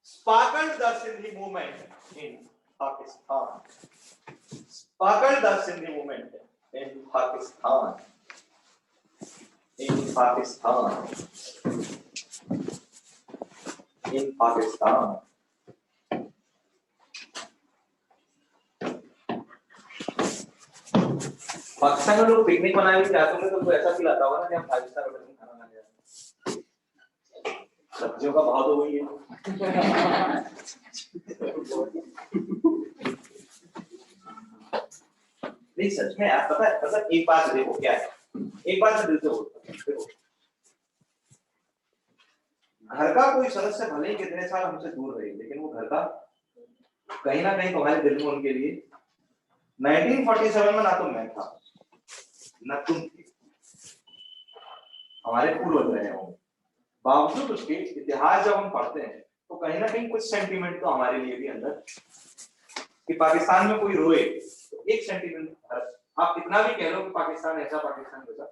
sparkled the Sindhi movement in Pakistan. Sparkled the Sindhi movement in Pakistan. In Pakistan. In Pakistan. Pakistan में लोग पिकनिक मनाने जाते होंगे तो ऐसा फील आता होगा ना कि हम 5 स्टार होटल में खाना खाने जा रहे हैं। सब्जियों का भाव तो वही है। नहीं सच में यार, पता है मतलब एक बात देखो क्या है, एक बात मैं दिल से बोलता हूँ, देखो घर का कोई सदस्य भले ही कितने साल हमसे दूर रहे, लेकिन वो घर का कहीं ना कहीं तुम्हारे दिल में उनके लिए 1947 में ना तो मैं था ना तुम थे, हमारे पूर्वज रहे होंगे, बावजूद उसके इतिहास जब हम पढ़ते हैं तो कहीं ना कहीं कुछ सेंटीमेंट तो हमारे लिए भी अंदर, कि पाकिस्तान में कोई रोए तो एक सेंटीमेंट, आप कितना भी कह लो कि पाकिस्तान ऐसा पाकिस्तान वैसा,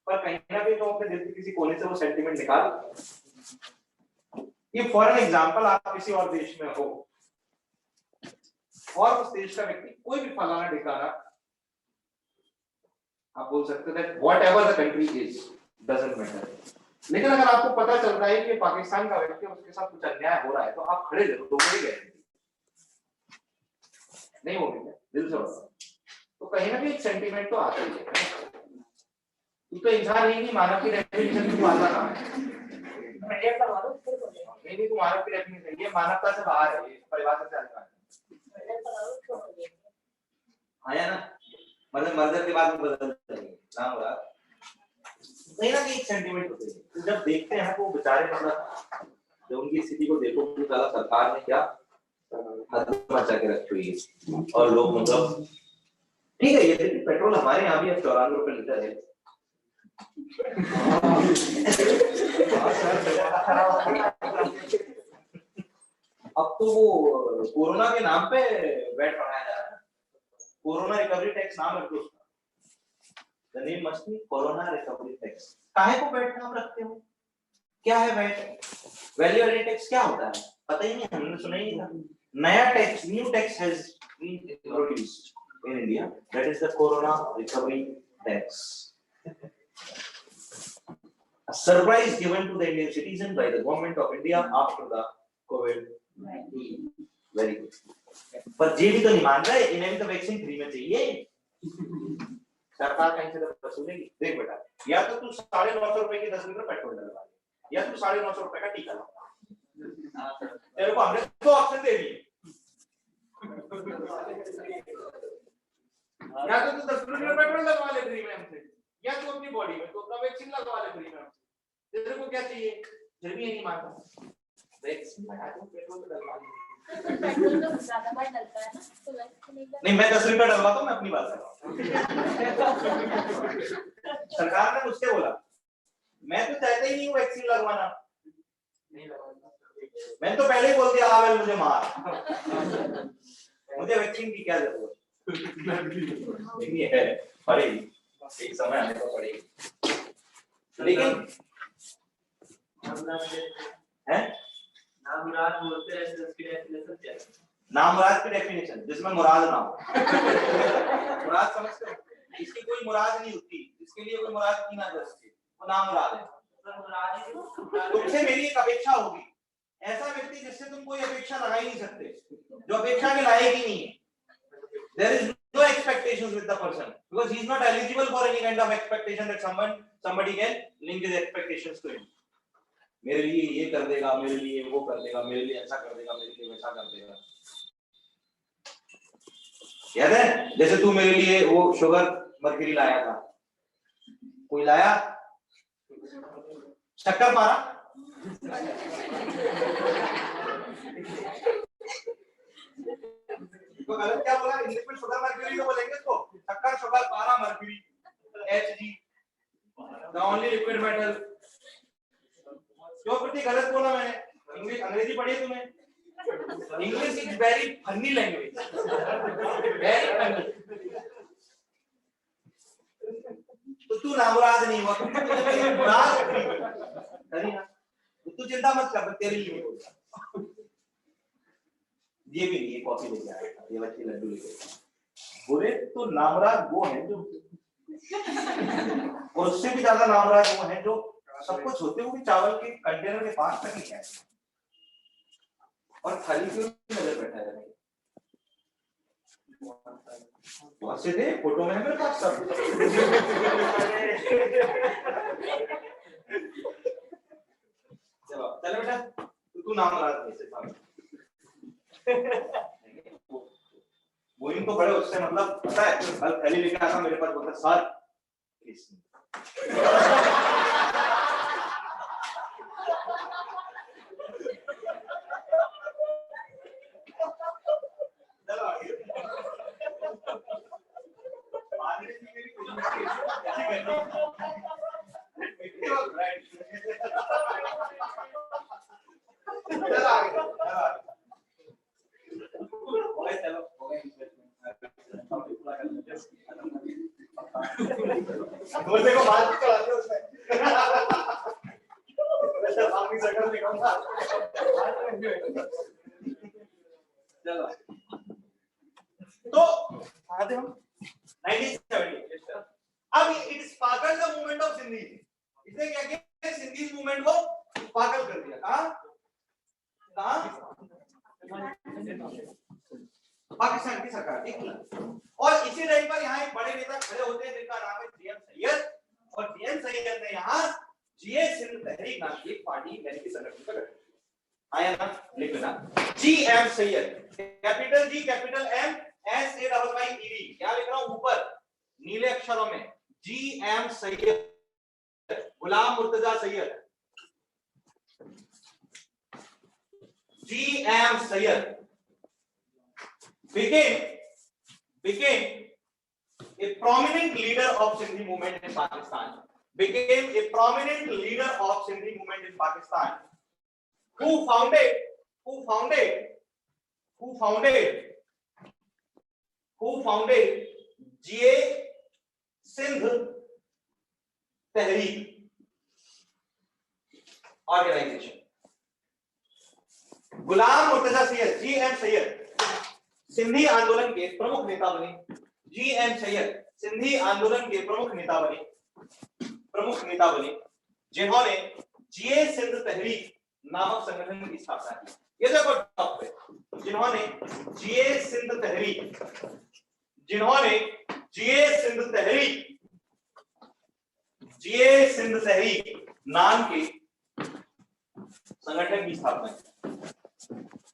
पर कहीं ना कहीं तो अपने दिल के किसी कोने से वो सेंटीमेंट निकाल। ये फॉर एन एग्जांपल, आप किसी और देश में हो और उस देश का व्यक्ति कोई भी फलाना ठिकाना, आप बोल सकते हैं what ever the country is doesn't matter, लेकिन अगर आपको पता चलता है कि पाकिस्तान का व्यक्ति उसके साथ कुछ अन्याय हो रहा है तो आप खड़े जरूर दोगे, नहीं होगी दिल से होगा, तो कहीं ना कहीं एक सेंटीमेंट तो आता ही है। तो इंसान ही नहीं, मानव की डेफिनेशन में आता कहां है? नहीं तो मानव की डेफिनेशन ये मानवता से बाहर है, परिभाषा से अलग है। आया ना, मतलब मर्दर के बाद में बदलता है नाम रहा, कहीं ना कहीं एक सेंटीमेंट होते हैं। तो जब देखते हैं वो बेचारे, मतलब जब उनकी स्थिति को देखो कि साला सरकार ने क्या हद मचा के रखी हुई है, और लोग मतलब ठीक है, ये पेट्रोल हमारे यहाँ भी अब 94 रुपए लीटर है। अब तो वो कोरोना के नाम पे वैट बढ़ाया जा रहा है। कोरोना रिकवरी टैक्स नाम रखो उसका। The name must be corona recovery tax. काहे को वैट नाम रखते हो? क्या है वैट? वैल्यू एडेड टैक्स क्या होता है? पता ही नहीं, हमने सुना ही नहीं था। नया tax, new tax has been introduced in India, that is the corona recovery tax. A surprise given to the Indian citizen by the government of India after the COVID-19. Very good. पर ये भी तो नहीं मान रहे, इन्हें भी तो वैक्सीन फ्री में चाहिए। सरकार कहीं से तो वसूलेगी। देख बेटा, या तो तू 950 रुपए की 10 लीटर पेट्रोल डलवा ले, या तू 950 रुपए का टीका लगवा। तेरे को हमने दो ऑप्शन दे दिए, या तो तू 10 लीटर पेट्रोल लगवा ले फ्री में हमसे, या तू अपनी बॉडी में तो अपना वैक्सीन लगवा ले फ्री में। तेरे को क्या चाहिए? फिर भी ये नहीं मानता। वैक्सीन लगा दो, पेट्रोल डलवा ले। पेट्रोल तो ज्यादा बार डलता है ना, तो वैक्सीन नहीं, मैं 10 लीटर डलवाता हूँ, मैं अपनी बात कर रहा हूँ। सरकार ने मुझसे बोला, मैं तो चाहता ही नहीं हूँ वैक्सीन लगवाना, मैंने तो पहले ही बोल दिया आवेल मुझे मार, मुझे वैक्सीन की क्या जरूरत है, पड़ेगी एक समय आने को पड़ेगी। लेकिन है नामराज बोलते हैं, इसकी डेफिनेशन क्या है? नामराज की डेफिनेशन जिसमें मुराद ना हो। मुराद समझते हो? इसकी कोई मुराद नहीं होती, इसके लिए कोई मुराद की ना जा सके, वो नामुराद है। तुमसे मेरी एक अपेक्षा होगी, ऐसा व्यक्ति जिससे तुम कोई अपेक्षा लगा ही नहीं सकते, जो अपेक्षा के लायक ही नहीं है। There is no expectations with the person because he is not eligible for any kind of expectation that somebody can link his expectations to him. मेरे लिए ये कर देगा, मेरे लिए वो कर देगा, मेरे लिए ऐसा कर देगा, मेरे लिए वैसा कर देगा। याद है जैसे तू मेरे लिए वो शुगर मरकरी लाया था, कोई लाया शक्कर पारा, तो गलत क्या बोला? इंग्लिश में शुगर मरकरी तो बोलेंगे इसको, शक्कर शुगर पारा mercury, Hg, the only liquid metal। क्यों प्रति गलत बोला मैंने? इंग्लिश अंग्रेजी पढ़ी है तुमने? English is very funny language, very funny. तो तू नामुराद नहीं हुआ, तुझे मुराद नहीं ना, तू चिंता मत कर, तेरे लिए ये भी नहीं, कॉफी लेके आया, ये बच्चे लड्डू लेके बोले तो नामुराद वो है जो, और उससे भी ज्यादा नामुराद वो है जो सब कुछ होते हुए चावल के कंटेनर के पास तक ही है और थाली क्यों नजर बैठा है। बहुत से थे, फोटो में है मेरे पास सब। चलो चल बेटा, तू नामुराद नहीं से वो इनको बड़े उससे मतलब पता है, कल थैली लेके आया मेरे पास, बोलता सर को बात चलाते उसमें अपनी शक्ल दिखाऊंगा। चलो तो आते हम 1970। अब it sparkle the movement of Sindhi, इसने क्या किया? सिंधी मूवमेंट को स्पार्कल कर दिया। कहां? पाकिस्तान की सरकार, ठीक। और इसी टाइम पर यहाँ एक बड़े नेता खड़े होते हैं जिनका नाम है जीएम सैयद, और जीएम सैयद ने यहाँ जीए सिंध तहरीक नाम की एक पार्टी यानी कि संगठन का गठन आया ना, लिखना GM Syed, capital G capital M S A double Y E D, क्या लिख रहा हूं ऊपर नीले अक्षरों में, GM Syed, Ghulam Murtaza Syed, GM Syed became a prominent leader of Sindhi movement in Pakistan. Became a prominent leader of Sindhi movement in Pakistan. Who founded who founded GA Sindh Tehreek organization? Ghulam Murtaza Syed, GM Syed Sindhi आंदोलन के प्रमुख नेता बने। GM सैयद सिंधी आंदोलन के प्रमुख नेता बने जिन्होंने GA सिंध तहरीक नामक संगठन की स्थापना की। ये देखो टॉप पे, जिन्होंने GA सिंध तहरीक नाम के संगठन की स्थापना की।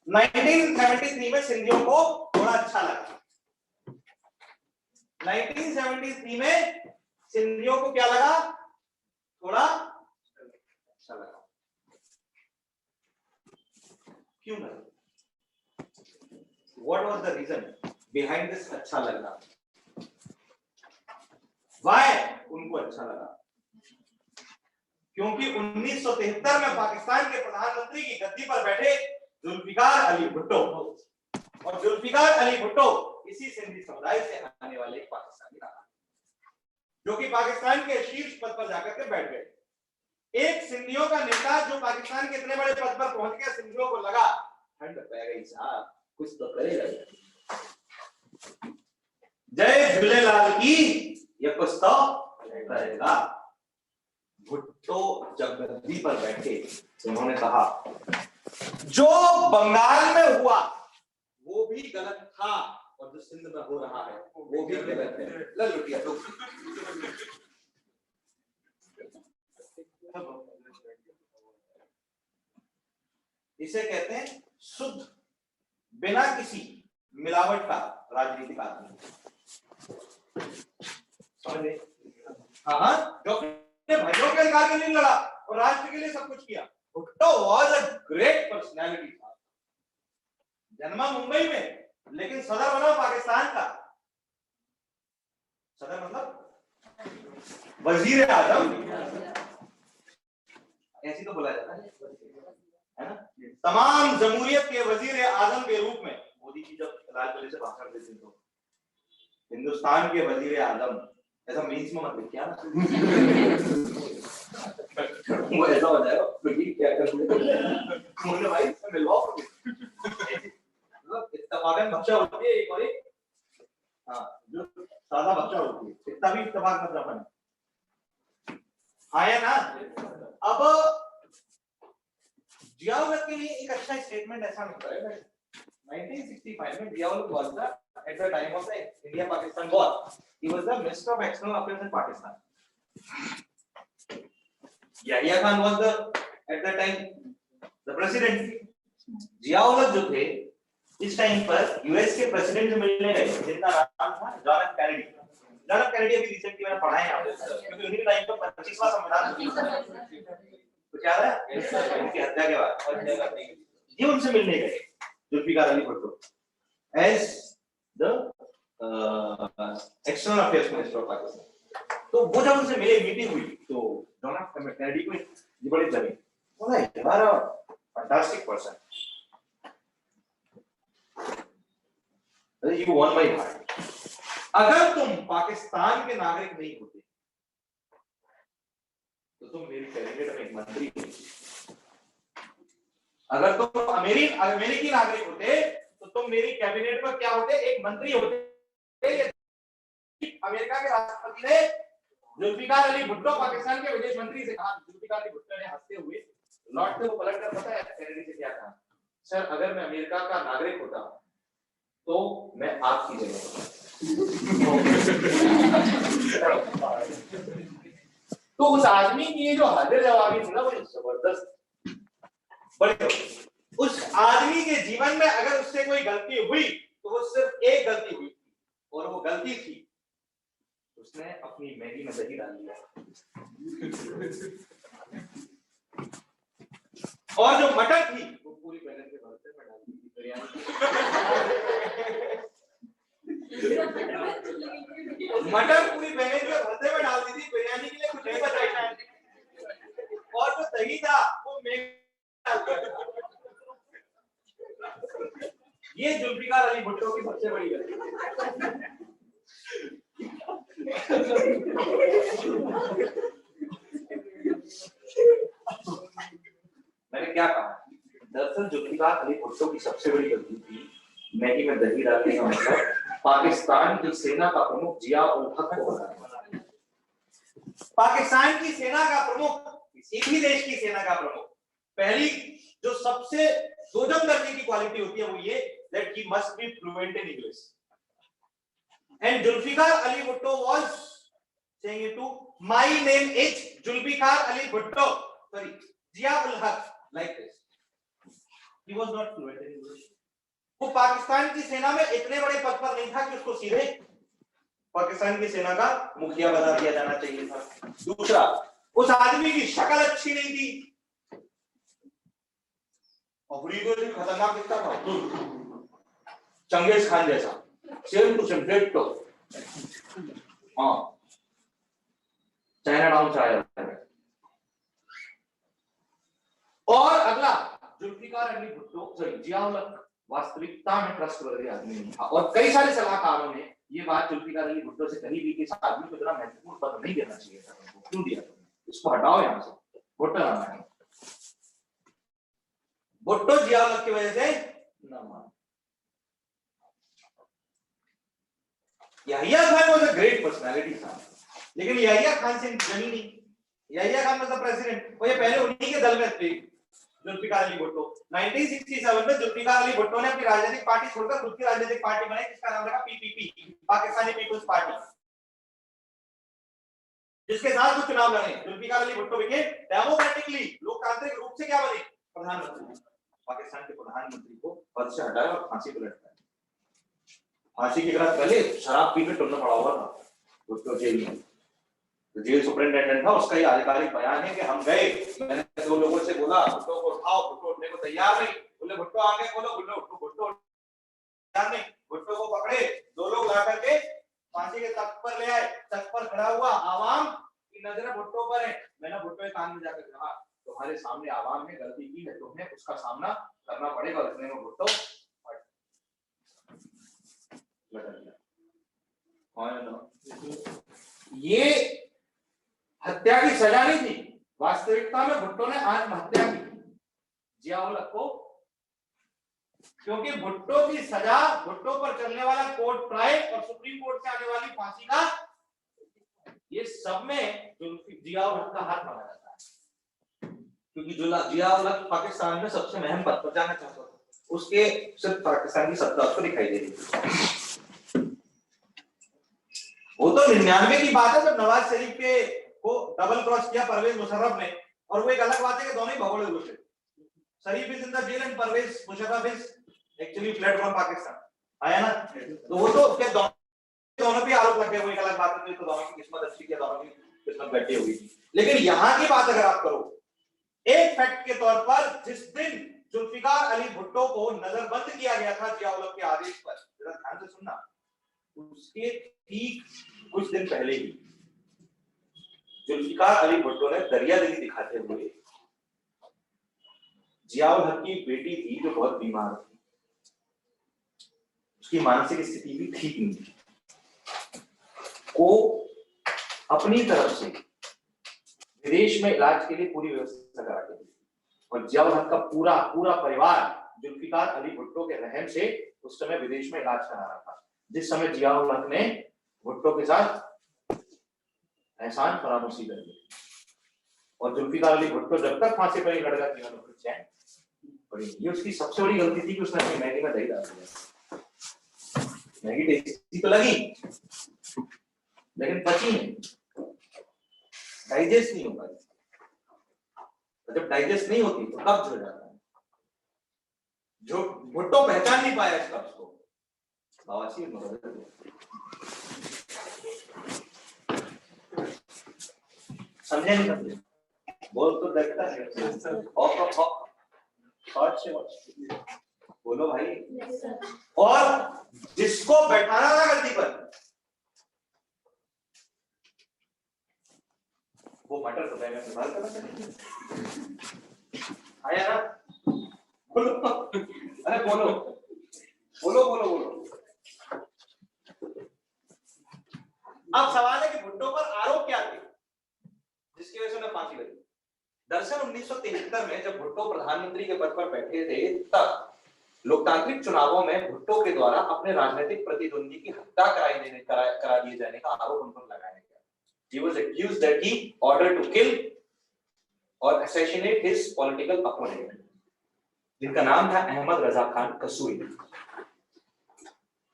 1973 में सिंधियों को थोड़ा अच्छा लगा। 1973 में सिंधियों को क्या लगा? थोड़ा अच्छा लगा। क्यों लगा? What was the reason behind this अच्छा लगना? Why उनको अच्छा लगा? क्योंकि 1973 में पाकिस्तान के प्रधानमंत्री की गद्दी पर बैठे जुल्फिकार अली भुट्टो, और जुल्फिकार अली भुट्टो इसी सिंधी समुदाय से आने वाले एक पाकिस्तानी रहा, जो कि पाकिस्तान के शीर्ष पद पर जाकर के बैठ गए। एक सिंधियों का नेता जो पाकिस्तान के इतने बड़े पद पर पहुंच गया, सिंधियों को लगा ठंड पै गई साहब, कुछ तो करेगा। जय झूलेलाल की ये कुछ तो करेगा। भुट्टो जब गद्दी पर बैठे तो उन्होंने कहा जो बंगाल में हुआ वो भी गलत था, और जो सिंध में हो रहा है वो भी गलत है। ले लुटिया तो इसे कहते हैं शुद्ध, बिना किसी मिलावट का राजनीतिक आदमी। समझे? हाँ, जो अपने भाइयों के अधिकार के लिए लड़ा और राष्ट्र के लिए सब कुछ किया। Bhutto was a great personality था। जन्मा मुंबई में, लेकिन सदर बना पाकिस्तान का। सदर मतलब वजीर आजम, ऐसी तो बोला जाता है ना। तमाम जमहूरियत के वजीर आजम के रूप में मोदी जी जब लालकिले से भाषण देते तो हिंदुस्तान के वजीर आजम, ऐसा मीन्स में मत लिखिए वो ऐसा हो जाएगा क्या कर भाई मिलवाओ इत्तेफाकन बच्चा होती है एक और एक, हाँ जो सादा बच्चा होती है, इतना भी इत्तेफाक मत रखना। हाँ या ना। अब जियाउल के लिए एक अच्छा स्टेटमेंट ऐसा मिलता है 1965 में Ziaul was the at the time of the India-Pakistan war, he was the Minister of External Affairs in Pakistan. Yahya Khan was at that time the president. Ziaul जो थे इस टाइम पर यूएस के प्रेसिडेंट से मिलने गए, जिनका नाम था John F Kennedy. John F Kennedy अभी रिसेंटली मैंने पढ़ा है यहाँ पे, क्योंकि उन्हीं टाइम पर 25वां संविधान कुछ याद है इनकी हत्या के बाद ये उनसे मिलने गए Zulfikar Ali Bhutto as the external affairs minister of Pakistan. तो वो जब उनसे मिले, मीटिंग हुई, तो जॉन एफ कैनेडी को ये बड़ी जमी बोला यार fantastic person, you won my heart। अगर तुम पाकिस्तान के नागरिक नहीं होते तो तुम मेरी कैबिनेट में एक मंत्री होते, अगर तुम अमेरिकी नागरिक होते तो तुम मेरी कैबिनेट में क्या होते? एक मंत्री होते। अमेरिका के राष्ट्रपति ने जुल्फिकार अली भुट्टो पाकिस्तान के विदेश मंत्री से कहा। जुल्फिकार अली भुट्टो ने हंसते हुए लौटते हुए पलट कर पता है कैनेडी से क्या कहा? सर अगर मैं अमेरिका का नागरिक होता तो मैं आपकी जगह तो उस आदमी की ये जो हाजिर जवाबी थी ना बड़ी जबरदस्त। बड़े उस आदमी के जीवन में अगर उससे कोई गलती हुई तो वो सिर्फ एक गलती हुई थी, और वो गलती थी उसने अपनी मैगी में दही डाल दिया, और जो मटर थी वो पूरी बैगन के भरते में डाल दी थी बिरयानी। मटर पूरी बैगन के भरते में डाल दी थी, बिरयानी के लिए कुछ नहीं बचा शायद, और जो दही था वो मैगी डाल दिया। ये जुल्फिकार अली भुट्टो की सबसे बड़ी गलती। मैंने क्या कहा? दरअसल जुल्फिकार अली भुट्टो की सबसे बड़ी गलती थी मैगी में दही डालने का मतलब पाकिस्तान की सेना का प्रमुख जिया उल हक को बनाना। पाकिस्तान की सेना का प्रमुख, किसी भी देश की सेना का प्रमुख, पहली जो सबसे दोजम दर्जे की क्वालिटी होती है वो ये that he must be fluent in English. And Zulfikar Ali Bhutto was saying it to, my name is Zulfikar Ali Bhutto. Sorry, Zia ul Haq, like this. He was not fluent in English. वो पाकिस्तान की सेना में इतने बड़े पद पर नहीं था कि उसको सीधे पाकिस्तान की सेना का मुखिया बना दिया जाना चाहिए था। दूसरा, उस आदमी की शक्ल अच्छी नहीं थी। और खतरनाक दिखता था, चंगेज खान जैसा, सेम टू सेम डेट तो। हाँ, चाइना टाउन से आया। और अगला, जुल्फिकार अली भुट्टो, सॉरी जिया उल हक वास्तविकता में ट्रस्टवर्दी आदमी नहीं था। और कई सारे सलाहकारों ने ये बात जुल्फिकार अली भुट्टो से कही भी कि इस आदमी को इतना महत्वपूर्ण पद नहीं देना चाहिए था, क्यों दिया तुमने, इसको हटाओ यहाँ से, भुट्टो नाम है। भुट्टो जिया उल हक की वजह से ना माना। Yahya Khan was a great personality था, लेकिन याहिया खान से जमी नहीं। याहिया खान मतलब प्रेसिडेंट, वो ये पहले उन्हीं के दल में थे, जुल्फिकार अली भुट्टो। 1967 में जुल्फिकार अली भुट्टो ने अपनी राजनीतिक पार्टी छोड़कर खुद की राजनीतिक पार्टी बनाई, जिसका नाम रखा पीपीपी, पाकिस्तानी पीपल्स पार्टी, जिसके साथ वो चुनाव लड़े। जुल्फिकार अली भुट्टो बिके डेमोक्रेटिकली, लोकतांत्रिक रूप से क्या बने, प्रधानमंत्री। पाकिस्तान के प्रधानमंत्री को पद से हटाया और फांसी पर लटकाया। फांसी की रात पहले शराब पीकर टुरना पड़ा हुआ था उसको जेल में। तो जेल सुपरिटेंडेंट था, उसका ये आधिकारिक बयान है कि हम गए, मैंने दो लोगों से बोला भुट्टो को उठाओ, भुट्टो उठने को तैयार नहीं, बोले भुट्टो आगे बोलो, भुट्टो तैयार नहीं, भुट्टो को पकड़े, दो लोग ला करके फांसी के तख्त पर ले आए। तख्त पर खड़ा हुआ, आवाम की नजरें भुट्टो पर है। मैंने भुट्टो के कान में जाकर कहा, तुम्हारे सामने आवाम ने गलती की है, तुम्हें उसका सामना करना पड़ेगा। इतने में भुट्टो ये हत्या की सजा नहीं थी, वास्तविकता में भुट्टो ने आत्महत्या की जिया उल हक को, क्योंकि भुट्टो की सजा, भुट्टो पर चलने वाला कोर्ट ट्रायल और सुप्रीम कोर्ट से आने वाली फांसी का, ये सब में जिया उल हक का हाथ माना जाता है। क्योंकि जिया उल हक पाकिस्तान में सबसे अहम पद पर जाना चाहता था, उसके सिर्फ पाकिस्तान की सत्ता उसको दिखाई दे रही थी। वो तो 99 की बात है जब नवाज शरीफ के को डबल क्रॉस किया परवेज मुशर्रफ ने, और वो एक अलग बात है कि दोनों ही भगोड़े घुसे। Sharif is in the jail and Pervez Musharraf is actually fled from Pakistan, आया ना। तो वो तो क्या दोनों पे आरोप लग गए, वो एक अलग बात है। तो दोनों की किस्मत अच्छी थी, दोनों की किस्मत घटी हुई थी। लेकिन यहाँ की बात अगर आप करो एक फैक्ट के तौर पर, जिस दिन जुल्फिकार अली भुट्टो को नजरबंद किया गया था जिया उल हक के आदेश पर, जरा ध्यान से सुनना, उसके ठीक कुछ दिन पहले ही जुल्फिकार अली भुट्टो ने दरियादिली दिखाते हुए, जिया उल हक की बेटी थी जो बहुत बीमार थी, उसकी मानसिक स्थिति भी ठीक नहीं थी, को अपनी तरफ से विदेश में इलाज के लिए पूरी व्यवस्था करा के दी। और जिया उल हक का पूरा परिवार जुल्फिकार अली भुट्टो के रहम से उस समय विदेश में इलाज करा रहा था, जिस समय जिया उल हक ने भुट्टो के साथ एहसान फरामोशी कर दी। और जुल्फिकार अली भुट्टो जब तक फांसी पर नहीं लड़ गया जीवन में चैन पड़ी। ये उसकी सबसे बड़ी गलती थी कि उसने अपनी मैगी में दही डाल दिया। मैगी टेस्टी तो लगी लेकिन पची नहीं, डाइजेस्ट नहीं हो पाई। जब डाइजेस्ट नहीं होती तो कब्ज हो जाता है, जो भुट्टो पहचान नहीं पाया इस कब्ज को, बवासीर में बदल गया। समझे नहीं समझे, बोल तो देखता है बोलो भाई। और जिसको बैठाना था गद्दी पर, वो मटर तो मैं इस्तेमाल करना आया ना, बोलो अरे बोलो, बोलो बोलो। अब सवाल है कि भुट्टो पर आरोप क्या थे जिसकी वजह से उन्हें फांसी लगी। दरअसल 1973 में जब भुट्टो प्रधानमंत्री के पद पर बैठे थे तब लोकतांत्रिक चुनावों में भुट्टो के द्वारा अपने राजनीतिक प्रतिद्वंदी की हत्या करा दिए जाने का आरोप उन पर लगाया गया। He was accused that he ordered to kill or assassinate his political opponent, जिनका नाम था अहमद रजा खान कसूरी,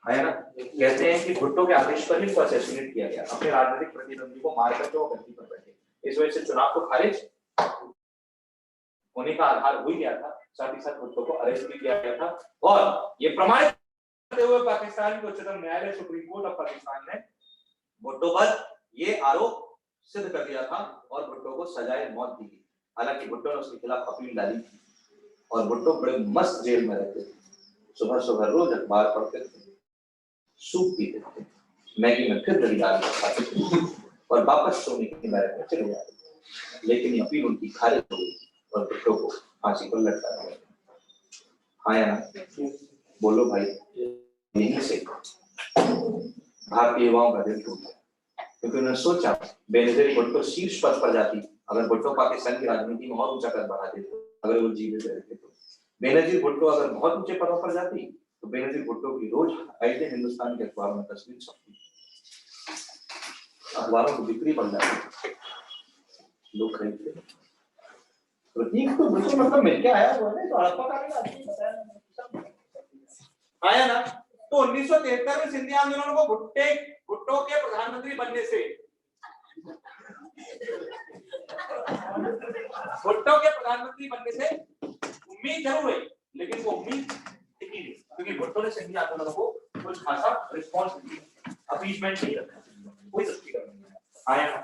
है ना। कहते हैं कि भुट्टो के आदेश पर ही उसको असैसिनेट किया गया, अपने राजनीतिक प्रतिद्वंदी को मारकर जो गद्दी पर बैठे। इस वजह से चुनाव को खारिज होने का आधार हो गया था, साथ ही साथ भुट्टो को अरेस्ट भी किया गया था। और ये प्रमाणित करते हुए पाकिस्तान के उच्चतम न्यायालय सुप्रीम कोर्ट ऑफ पाकिस्तान ने भुट्टो पर ये आरोप सिद्ध कर दिया था और भुट्टो को सजाए मौत दी। हालांकि भुट्टो ने उसके खिलाफ अपील डाली और भुट्टो बड़े मस्त जेल में रहते थे। सुबह सुबह रोज अखबार पढ़ते थे, सूप पीते थे, मैगी में फिर दही डाल खाते थे और वापस सोने के बैरक में चले जाते थे। लेकिन अपील उनकी खारिज हो गई और भुट्टो को फांसी पर लटका दिया। हाँ या ना? बोलो भाई। यहीं से भारतीय युवाओं का दिल टूट गया, क्योंकि उन्होंने सोचा बेनजीर भुट्टो शीर्ष पद पर जाती, अगर भुट्टो पाकिस्तान की राजनीति में और ऊंचा कद बढ़ा देते, अगर वो जीवित रहते तो। बेनजीर भुट्टो अगर बहुत ऊंचे पदों पर जाती तो बेनजीर भुट्टो की रोज आए दिन हिंदुस्तान के अखबारों में तस्वीर छपती, अखबारों की बिक्री बढ़ जाती, लोग खरीदते। प्रतीक तो भुट्टो मतलब मिलके आया हुआ है, तो हड़प्पा का भी बताया आया ना। तो 1973 में सिंधी आंदोलन को भुट्टो के प्रधानमंत्री बनने से उम्मीद जरूर हुई, लेकिन वो उम्मीद टिकी नहीं, क्योंकि भुट्टो ने सिंधी आंदोलन को कुछ खासा रिस्पॉन्स नहीं, अपीसमेंट नहीं रखा, कोई सस्तीकरण नहीं आया ना।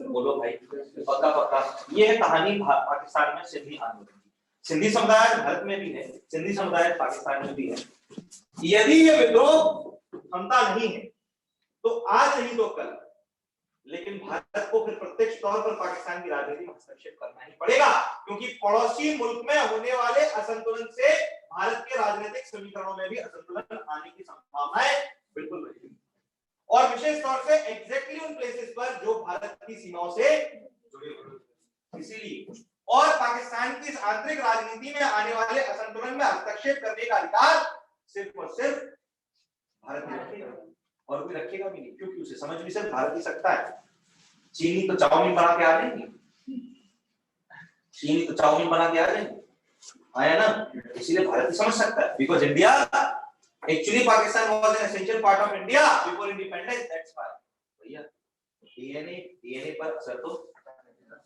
बोलो भाई। पक्का ये है कहानी पाकिस्तान में सिंधी आंदोलन की। सिंधी समुदाय भारत में भी है, सिंधी समुदाय पाकिस्तान में भी है। यदि ये विद्रोह थमता नहीं है तो आज नहीं तो कल, लेकिन भारत को फिर प्रत्यक्ष तौर पर पाकिस्तान की राजनीति में हस्तक्षेप करना ही पड़ेगा, क्योंकि पड़ोसी मुल्क में होने वाले असंतुलन से भारत के राजनीतिक समीकरणों में भी असंतुलन आने की संभावनाएं बिल्कुल रहेगी, और विशेष तौर से एग्जैक्टली उन प्लेसेस पर जो भारत की सीमाओं से जुड़े हुए। इसीलिए और पाकिस्तान की आंतरिक राजनीति में आने वाले असंतुलन में हस्तक्षेप करने का अधिकार सिर्फ और सिर्फ भारत ही रखेगा, और कोई रखेगा भी नहीं, क्योंकि उसे समझ भी सिर्फ भारत ही सकता है। चीनी तो चाउमीन बना के आ जाएंगे, चीनी तो चाउमीन बना के आ जाएंगे, आया ना। इसीलिए भारत ही समझ सकता है, because India actually Pakistan was an essential part of India before independence, that's why. भैया डीएनए पर असर तो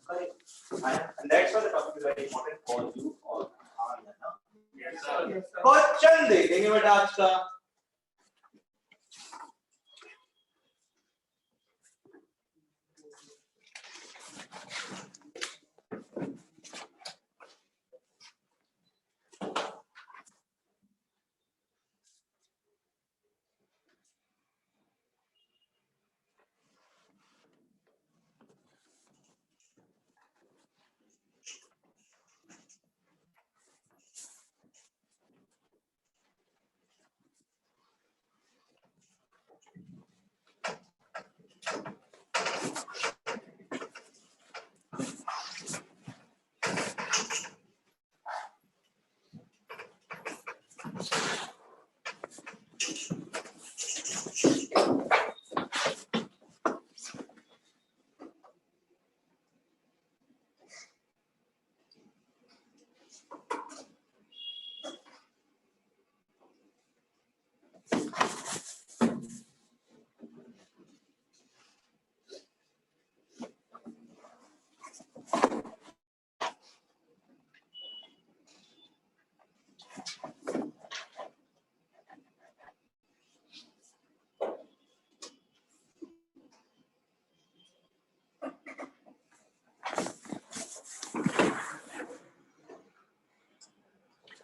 करेगा, and that's why the topic is very important for you all. Question देखेंगे बेटा आज का।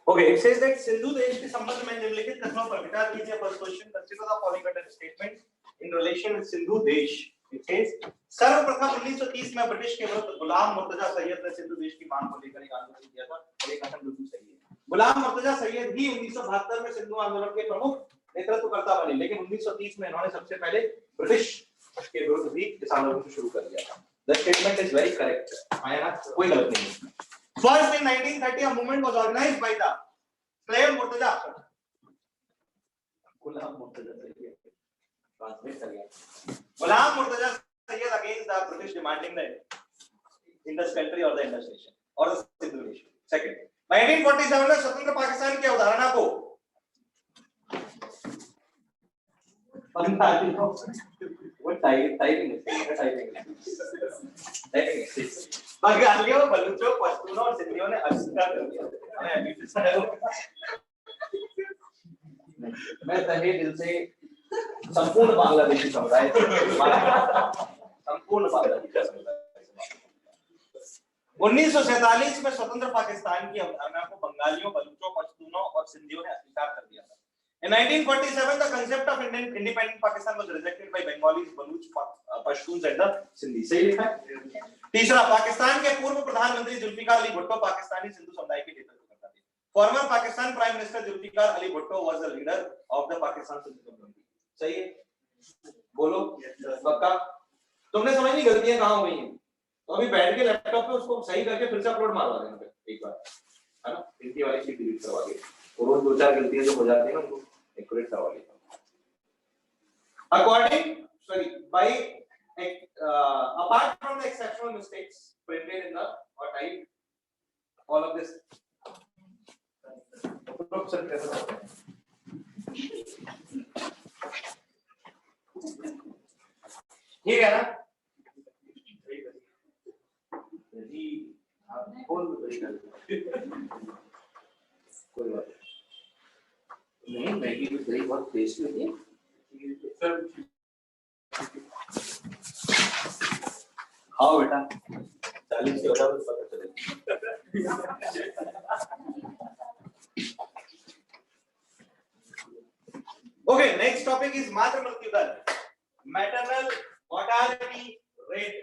Okay, it says that Sindhu देश के संबंध में निम्नलिखित कथनों पर विचार कीजिए। First question, consider the following certain statement in relation with Sindhu देश। इट सेज सर्वप्रथम 1930 में ब्रिटिश के विरुद्ध गुलाम मुर्तजा सैयद ने सिंधु देश की मांग को लेकर एक आंदोलन किया था, और ये कथन बिल्कुल सही है। गुलाम मुर्तजा सैयद ही 1972 में सिंधु आंदोलन के प्रमुख नेतृत्वकर्ता बने, लेकिन 1930 में इन्होंने सबसे पहले ब्रिटिश के विरुद्ध भी इस आंदोलन को शुरू कर दिया था। The statement is very correct. है ना, कोई गलत नहीं है। First in 1930 a movement was organized by the slave Murtaza, Ghulam Murtaza Syed, translate कर गया, गुलाम Murtaza Syed against the British demanding the Indus country or the Indus nation or the Sindhu nation. Second, 1947 में स्वतंत्र पाकिस्तान की अवधारणा को बंगालियों, बलूचों, पश्तूनों और सिंधियों ने अस्वीकार कर दिया। मैं तहे दिल से संपूर्ण बांग्लादेशी समुदाय, संपूर्ण बांग्लादेशी समुदाय 1947 में स्वतंत्र पाकिस्तान की अवधारणा को बंगालियों, बलूचों, पश्तूनों और सिंधियों ने अस्वीकार कर दिया था। In 1947, the concept of independent Pakistan was rejected by Bengalis, Baluch, Pashtuns and the Sindhi. सही लिखा है। तीसरा, पाकिस्तान के पूर्व प्रधानमंत्री जुल्फिकार अली भुट्टो पाकिस्तानी सिंधु समुदाय के नेतृत्व करता थे। Former Pakistan Prime Minister Zulfikar Ali Bhutto was the leader of the Pakistan Sindhu community. सही है? बोलो पक्का? तुमने समझ नहीं गलतियां कहाँ हुई हैं? तो अभी बैठ के लैपटॉप पे उसको सही करके फिर से अपलोड मारवा देना एक बार, है ना? गलती वाली चीज डिलीट करवा के, रोज 2-4 गलतियां जो हो जाती है ना उनको एक्यूरेट करवा लेता हूं। Apart from the exceptional mistakes printed in the or typed, all of this ठीक है ना? जी आप बोल कोई बात नहीं, मैगी भी दही बहुत टेस्टी होती है। खाओ बेटा, 40 से होता है पता चलेगा। Okay, next topic is मातृ मृत्यु दर, maternal mortality rate.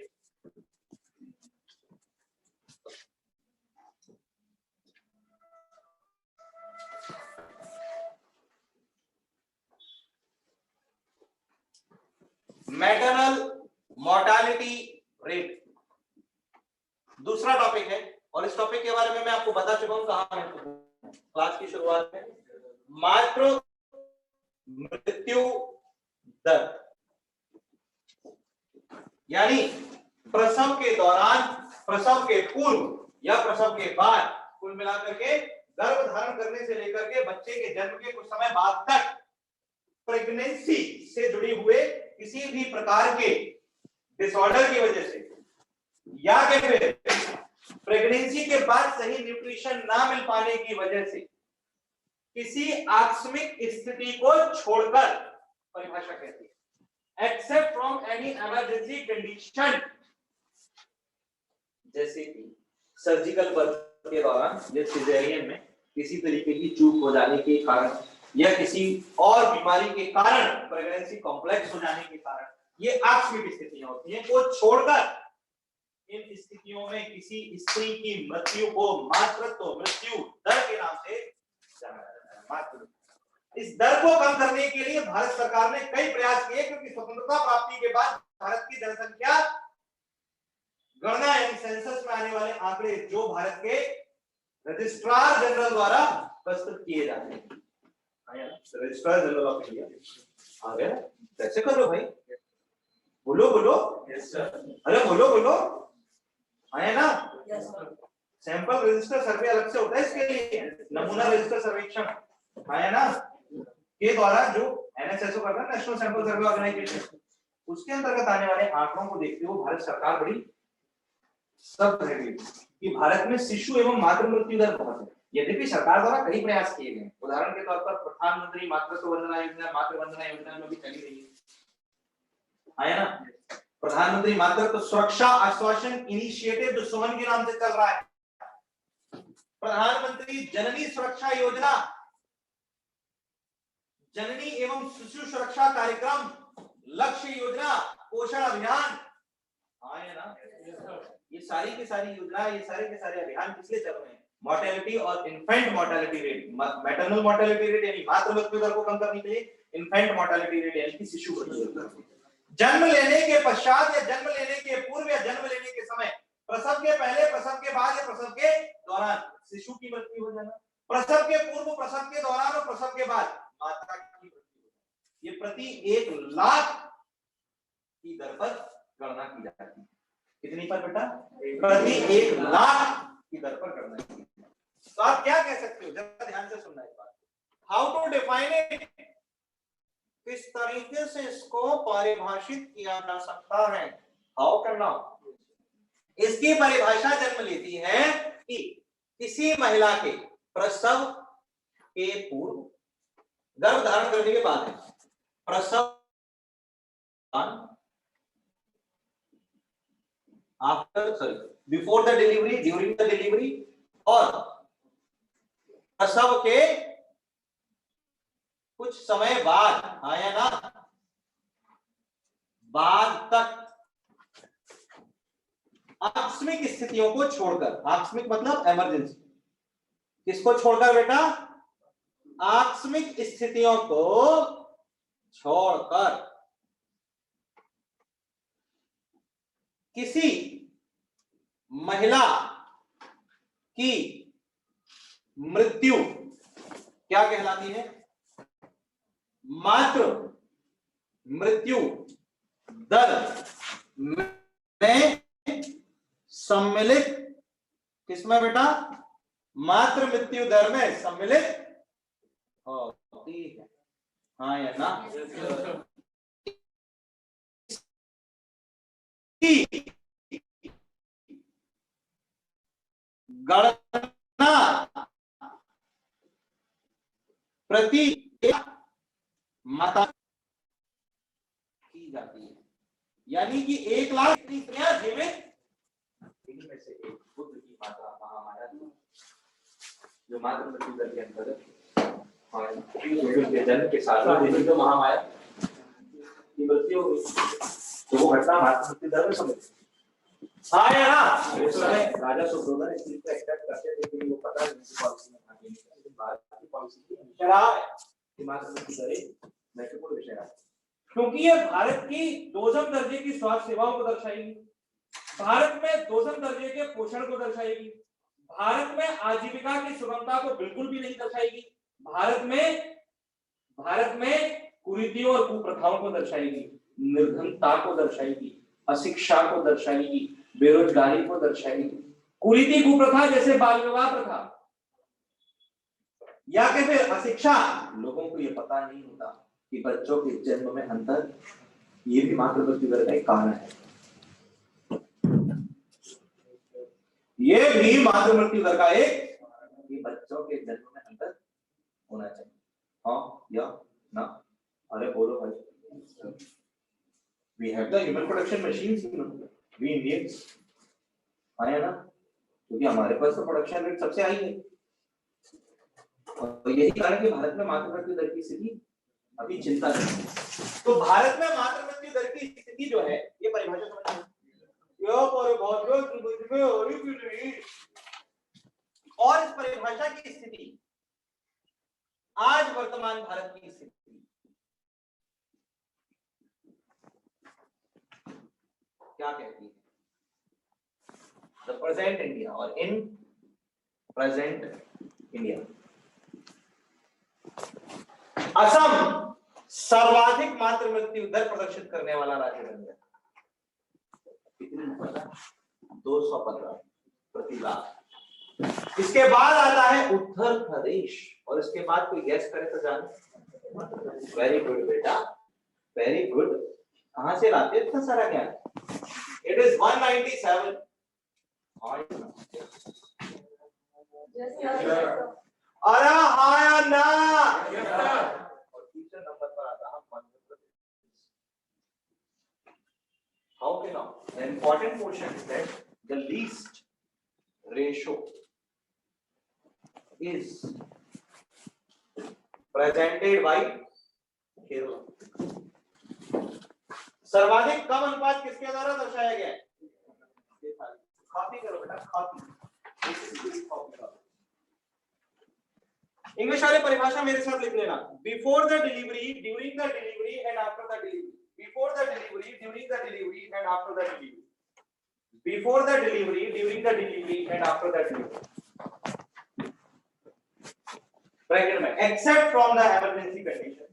Maternal mortality rate दूसरा टॉपिक है, और इस टॉपिक के बारे में मैं आपको बता चुका हूं कहां क्लास की शुरुआत में। मातृ मृत्यु दर यानी प्रसव के दौरान, प्रसव के पूर्व या प्रसव के बाद, कुल मिलाकर के गर्भ धारण करने से लेकर के बच्चे के जन्म के कुछ समय बाद तक प्रेगनेंसी से जुड़े हुए किसी भी प्रकार के डिसऑर्डर की वजह से या फिर प्रेगनेंसी के बाद सही न्यूट्रिशन ना मिल पाने की वजह से किसी आकस्मिक स्थिति को छोड़कर, परिभाषा कहती है, except from any emergency condition, जैसे कि सर्जिकल बर्थ के दौरान या सिजेरियन में किसी तरीके की चूक हो जाने के कारण या किसी और बीमारी के कारण, प्रेगनेंसी कॉम्प्लेक्स हो जाने के कारण, ये आकस्मिक स्थितियां होती हैं। वो छोड़कर इन स्थितियों में किसी स्त्री की मृत्यु को मातृत्व मृत्यु दर के नाम से जाना जाता है। मातृत्व इस दर को कम करने के लिए भारत सरकार ने कई प्रयास किए, क्योंकि स्वतंत्रता प्राप्ति के बाद भारत की जनसंख्या गणना यानी सेंसस में आने वाले आंकड़े जो भारत के रजिस्ट्रार जनरल द्वारा प्रस्तुत किए जाते हैं, रजिस्ट्रार जनरल ऑफ इंडिया आ गया, कैसे कर लो भाई, बोलो बोलो, यस सर, अरे बोलो बोलो, आया ना, यस सर। सैंपल रजिस्टर सर्वे अलग से होता है इसके लिए, नमूना रजिस्टर सर्वेक्षण आया ना, के द्वारा जो एनएसएसओ करता है, नेशनल सैंपल सर्वे ऑर्गेनाइजेशन, उसके अंतर्गत आने वाले आंकड़ों को देखते हुए भारत सरकार बड़ी सब रहेगी कि भारत में शिशु एवं मातृ मृत्यु दर बहुत है। यद्यपि सरकार द्वारा कई प्रयास किए गए, उदाहरण के तौर पर प्रधानमंत्री मातृत्व वंदना योजना, मातृ वंदना योजना में भी चली रही है, आया ना, प्रधानमंत्री मातृत्व सुरक्षा आश्वासन इनिशिएटिव जो सुमन के नाम से चल रहा है, प्रधानमंत्री जननी सुरक्षा योजना, जननी एवं शिशु सुरक्षा कार्यक्रम, लक्ष्य योजना, पोषण अभियान, आया ना, ये सारी की सारी योजना, ये सारे के सारे अभियान किसलिए चल रहे हैं, मोर्टेलिटी और infant mortality rate. Maternal mortality rate यानी मातृ मृत्यु दर को कम करने के लिए, इन्फेंट मोर्टेलिटी रेट यानी कि शिशु मृत्यु दर। जन्म लेने के पश्चात या जन्म लेने के पूर्व या जन्म लेने के समय, प्रसव के पहले, प्रसव के बाद या प्रसव के दौरान शिशु की मृत्यु हो जाना, प्रसव के पूर्व, प्रसव के दौरान और प्रसव के बाद माता की मृत्यु। ये प्रति 1 लाख की दर पर गणना की जाती है। कितनी पर बेटा? प्रति 1 लाख की दर पर गणना की। तो आप क्या कह सकते हो, जरा ध्यान से सुनना इस बात। हाउ टू डिफाइन इट, किस तरीके से इसको परिभाषित किया जा सकता है। हाउ करना, इसकी परिभाषा जन्म लेती है कि किसी महिला के प्रसव के पूर्व, गर्भ धारण करने के बाद, प्रसव, after, sorry, before the delivery, during the delivery और प्रसव के कुछ समय बाद, हाँ या ना, बाद तक आकस्मिक स्थितियों को छोड़कर, आकस्मिक मतलब इमरजेंसी, किसको छोड़कर बेटा? आकस्मिक स्थितियों को छोड़कर किसी महिला की मृत्यु क्या कहलाती है? मातृ मृत्यु दर में सम्मिलित, किसमें बेटा? मातृ मृत्यु दर में सम्मिलित होती है, हाँ या ना? गणना प्रति माता की जाती है, यानी कि 1 लाख स्त्रियां जीवित, इनमें से एक पुत्र की मात्रा महामाया जो मातृ मृत्यु दर के अंतर्गत के जन्म के साथ जो महामाया की मृत्यु हुई, तो वो घटना मातृ मृत्यु दर में सम्मिलित। हाँ या ना? उस समय राजा सुब्रमण्य इस चीज को एक्सेप्ट करते थे कि वो पता नहीं पॉलिसी में भाग लेने का, भारत की पॉलिसी की रहा है कि मातृ मृत्यु दर एक महत्वपूर्ण विषय है, क्योंकि ये भारत की 2म दर्जे की स्वास्थ्य सेवाओं को दर्शाएगी, भारत में 2म दर्जे के पोषण को दर्शाएगी, भारत में आजीविका की सुगमता को बिल्कुल भी नहीं दर्शाएगी, भारत में कुरीतियों और कुप्रथाओं को दर्शाएगी, निर्धनता को दर्शाएगी, अशिक्षा को दर्शाएगी, बेरोजगारी को दर्शाएगी, कुरीति कुप्रथा जैसे बाल विवाह प्रथा, या कि फिर अशिक्षा, लोगों को यह पता नहीं होता कि बच्चों के जन्म में अंतर, ये भी मातृ मृत्यु दर का एक कारण है, ये भी मातृ मृत्यु दर का एक, कि बच्चों के जन्म में अंतर होना चाहिए, हाँ या ना? अरे बोलो भाई। We have the human production machines, we Indians, आया ना? क्योंकि हमारे पास तो प्रोडक्शन रेट सबसे हाई है, और यही कारण कि भारत में मातृ मृत्यु दर की स्थिति अभी चिंता है। तो भारत में मातृ मृत्यु दर की स्थिति जो है, ये परिभाषा समझ और इस परिभाषा की स्थिति आज वर्तमान भारत की स्थिति क्या कहती है? द प्रेजेंट इंडिया और इन प्रेजेंट इंडिया, असम सर्वाधिक मातृ मृत्यु दर प्रदर्शित करने वाला राज्य बन गया। कितनी पता? 215 प्रति लाख। इसके बाद आता है उत्तर प्रदेश, और इसके बाद कोई गैस करे तो जाने। वेरी गुड बेटा, वेरी गुड। कहां से लाते इतना सारा ज्ञान? It is 197। अरे हाँ या ना? और तीसरे नंबर पर आता है मध्य प्रदेश। हाउ के now? The important portion is that the least ratio is presented by Kerala. सर्वाधिक कम अनुपात किसके द्वारा दर्शाया गया है? कॉपी करो बेटा, कॉपी। इंग्लिश वाले परिभाषा मेरे साथ लिख लेना, before the delivery, during the delivery and after the delivery, before the delivery, during the delivery and after the delivery, before the delivery, during the delivery and after the delivery, bracket में, except from the emergency condition,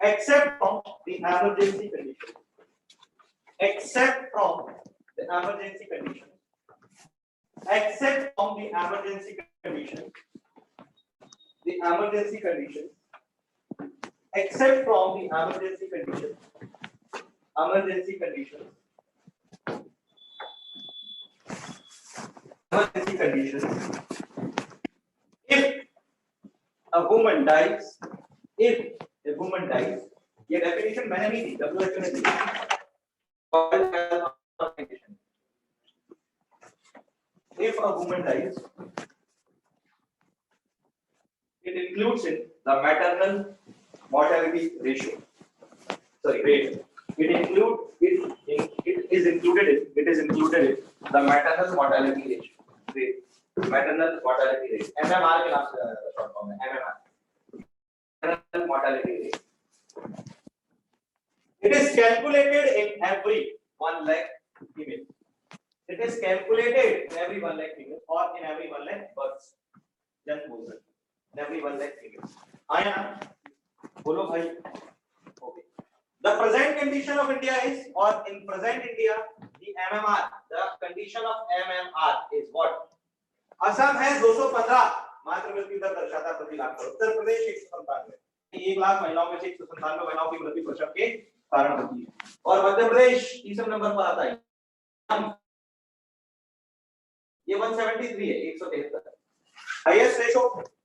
except from the emergency condition, except from the emergency condition, except from the emergency condition, the emergency condition, except from the emergency condition, emergency condition, emergency conditions. If a woman dies, if a woman dies, ये definition मैंने नहीं दी, WHO ने दी. World Health Organization. If a woman dies, it includes in the maternal mortality ratio. Sorry, rate. It is included in the maternal mortality ratio. Rate. Maternal mortality rate. MMR के नाम से short form है. MMR. Maternal mortality rate. It is calculated in every 1 lakh female. It is calculated in every 1 lakh female or in every 1 lakh births. जन्म बोल सकते. In every 1 lakh female. आया ना? बोलो भाई. Okay. The present condition of India is, or in present India, the MMR, the condition of MMR is what? Assam है 215 मातृ मृत्यु दर दर्शाता प्रति लाख पर. उत्तर प्रदेश 197. 1 लाख महिलाओं में से 197 महिलाओं की मृत्यु प्रसव के कारण होती है. और मध्य प्रदेश तीसरे नंबर पर आता है. ये 173 है, 173. Highest ratio,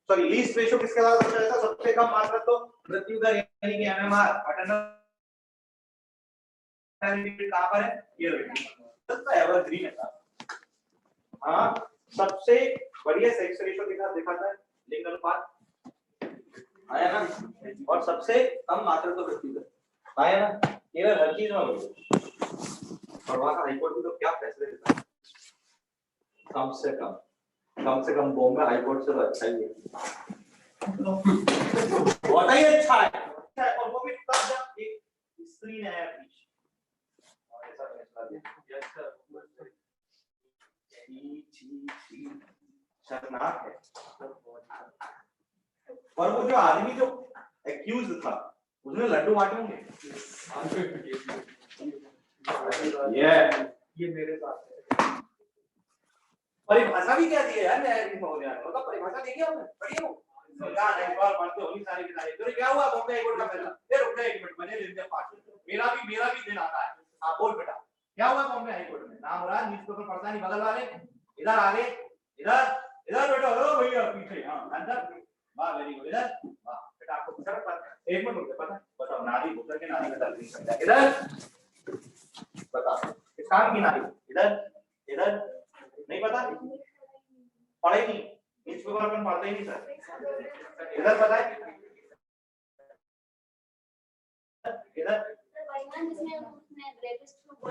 sorry least ratio किसके साथ दर्शाया था? सबसे कम मात्रा तो मृत्यु दर यानी कि एमएमआर. कहां पर है? ये तो एवरग्रीन है. हाँ, सबसे बढ़िया सेक्स रेशो दिखाता है लिंग अनुपात. आया ना? और सबसे कम मात्रा तो मृत्यु दर. आया ना? केवल हर चीज में हो. और वहां का हाईकोर्ट भी तो क्या फैसले देता है. कम से कम बॉम्बे हाईकोर्ट से तो अच्छा ही है. बहुत ही अच्छा है. और वो भी तब जब एक स्त्री ने है पीछे. और ऐसा फैसला दिया. Yes sir. शर्मनाक है. और वो जो आदमी जो एक्यूज था उसने लड्डू बांटे होंगे. ये मेरे साथ है. परिभाषा भी क्या दी है यार न्यायाधीश महोदय ने. मतलब परिभाषा देखी आपने? पढ़ी हो? संविधान है और पढ़ते हो नहीं सारी किताबें. तो क्या हुआ बॉम्बे हाईकोर्ट का फैसला? फिर रुक जा एक मिनट, मैंने लिख दिया पास. मेरा भी दिन आता है. आप बोल बेटा क्या हुआ बॉम्बे हाईकोर्ट में? नाम मुराद न्यूज़पेपर पढ़ता नहीं. बगल वाले इधर आ गए. इधर बेटा. ओ भैया पीछे. हां अंदर. वाह वेरी गुड. इधर वाह बेटा आपको पूछा पता. एक मिनट रुक पता. बताओ नारी भूतर के नारी का दर्द नहीं सकता. इधर बताओ किस काम की नारी. इधर नहीं पता. पढ़े नहीं. न्यूज़पेपर अपन पढ़ते ही नहीं सर. इधर पता है. इधर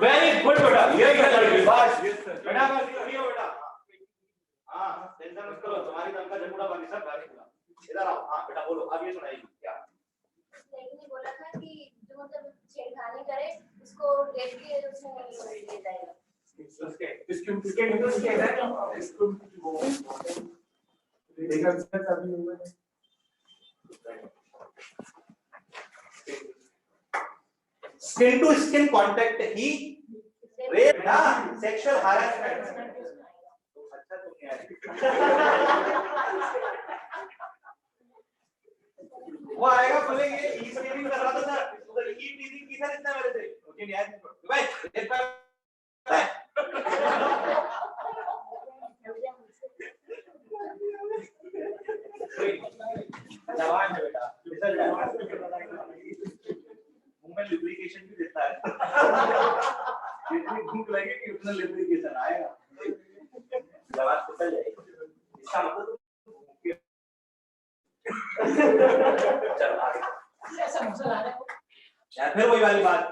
वेरी गुड बेटा. ये क्या लड़की. बस बेटा बस ये बेटा. हां टेंशन मत करो. तुम्हारी तनखा जमुड़ा बनी सब गाड़ी. इधर आओ. हां बेटा बोलो. अब ये सुनाइए क्या. लेकिन बोला था कि जो मतलब छेड़खानी करे उसको रेप के उसमें ले जाएगा. इसके स्किन टू स्किन कांटेक्ट ही रेप ना सेक्सुअल हैरेसमेंट. अच्छा तो क्या है. वो आएगा बोलेंगे ई स्क्रीनिंग कर रहा था सर. तो ई टीजिंग की सर इतना मेरे से. ओके न्यायाधीश भाई एक बार जवान है बेटा. मुंह में लुब्रिकेशन भी देता है. जितनी भूख लगेगी उतना लुब्रिकेशन आएगा. जवान तो चल जाएगा. इसका मतलब चल आगे ऐसा मसला आ रहा है यार. फिर वही वाली बात.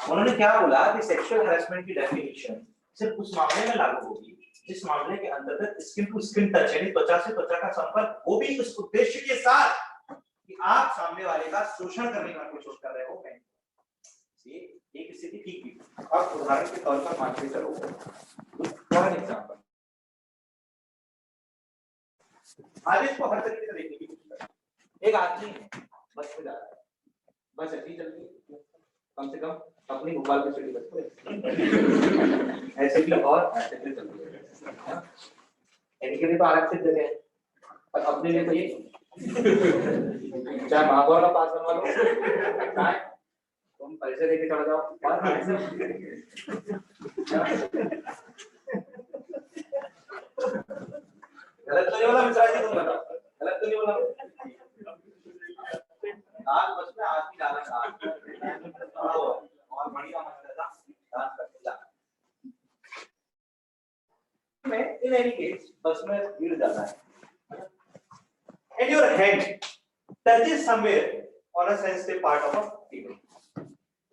उन्होंने क्या बोला कि सेक्सुअल हैरेसमेंट की डेफिनेशन सिर्फ उस मामले में लागू होगी जिस मामले के अंतर्गत स्किन टू स्किन टच यानी त्वचा से त्वचा का संपर्क, वो भी इस उद्देश्य के साथ कि आप सामने वाले का शोषण करने का कोशिश कर रहे हो। ये एक स्थिति ठीक थी। अब उदाहरण के तौर पर मान के चलो, फॉर एग्जांपल आज इसको हर तरीके से देखने की कोशिश करें। एक आदमी है, बस में जा रहा है, बस ऐसी चल रही है, कम से कम अपनी भोपाल की सिटी बस ऐसे भी और ऐसे भी चल रही है। इनके लिए तो आरक्षित जगह है, और अपने लिए तो ये चाहे महापौर का पास बनवा लो, चाहे तुम पैसे लेके चढ़ जाओ, गलत तो नहीं बोला मिश्रा जी? तुम बताओ, गलत तो नहीं बोला? आज बस में आज भी डाला था और बढ़िया मजा था डांस करके जा। मैं इन एनी केस बस में भीड़ ज्यादा है, and your head touches somewhere on a sensitive part of a female.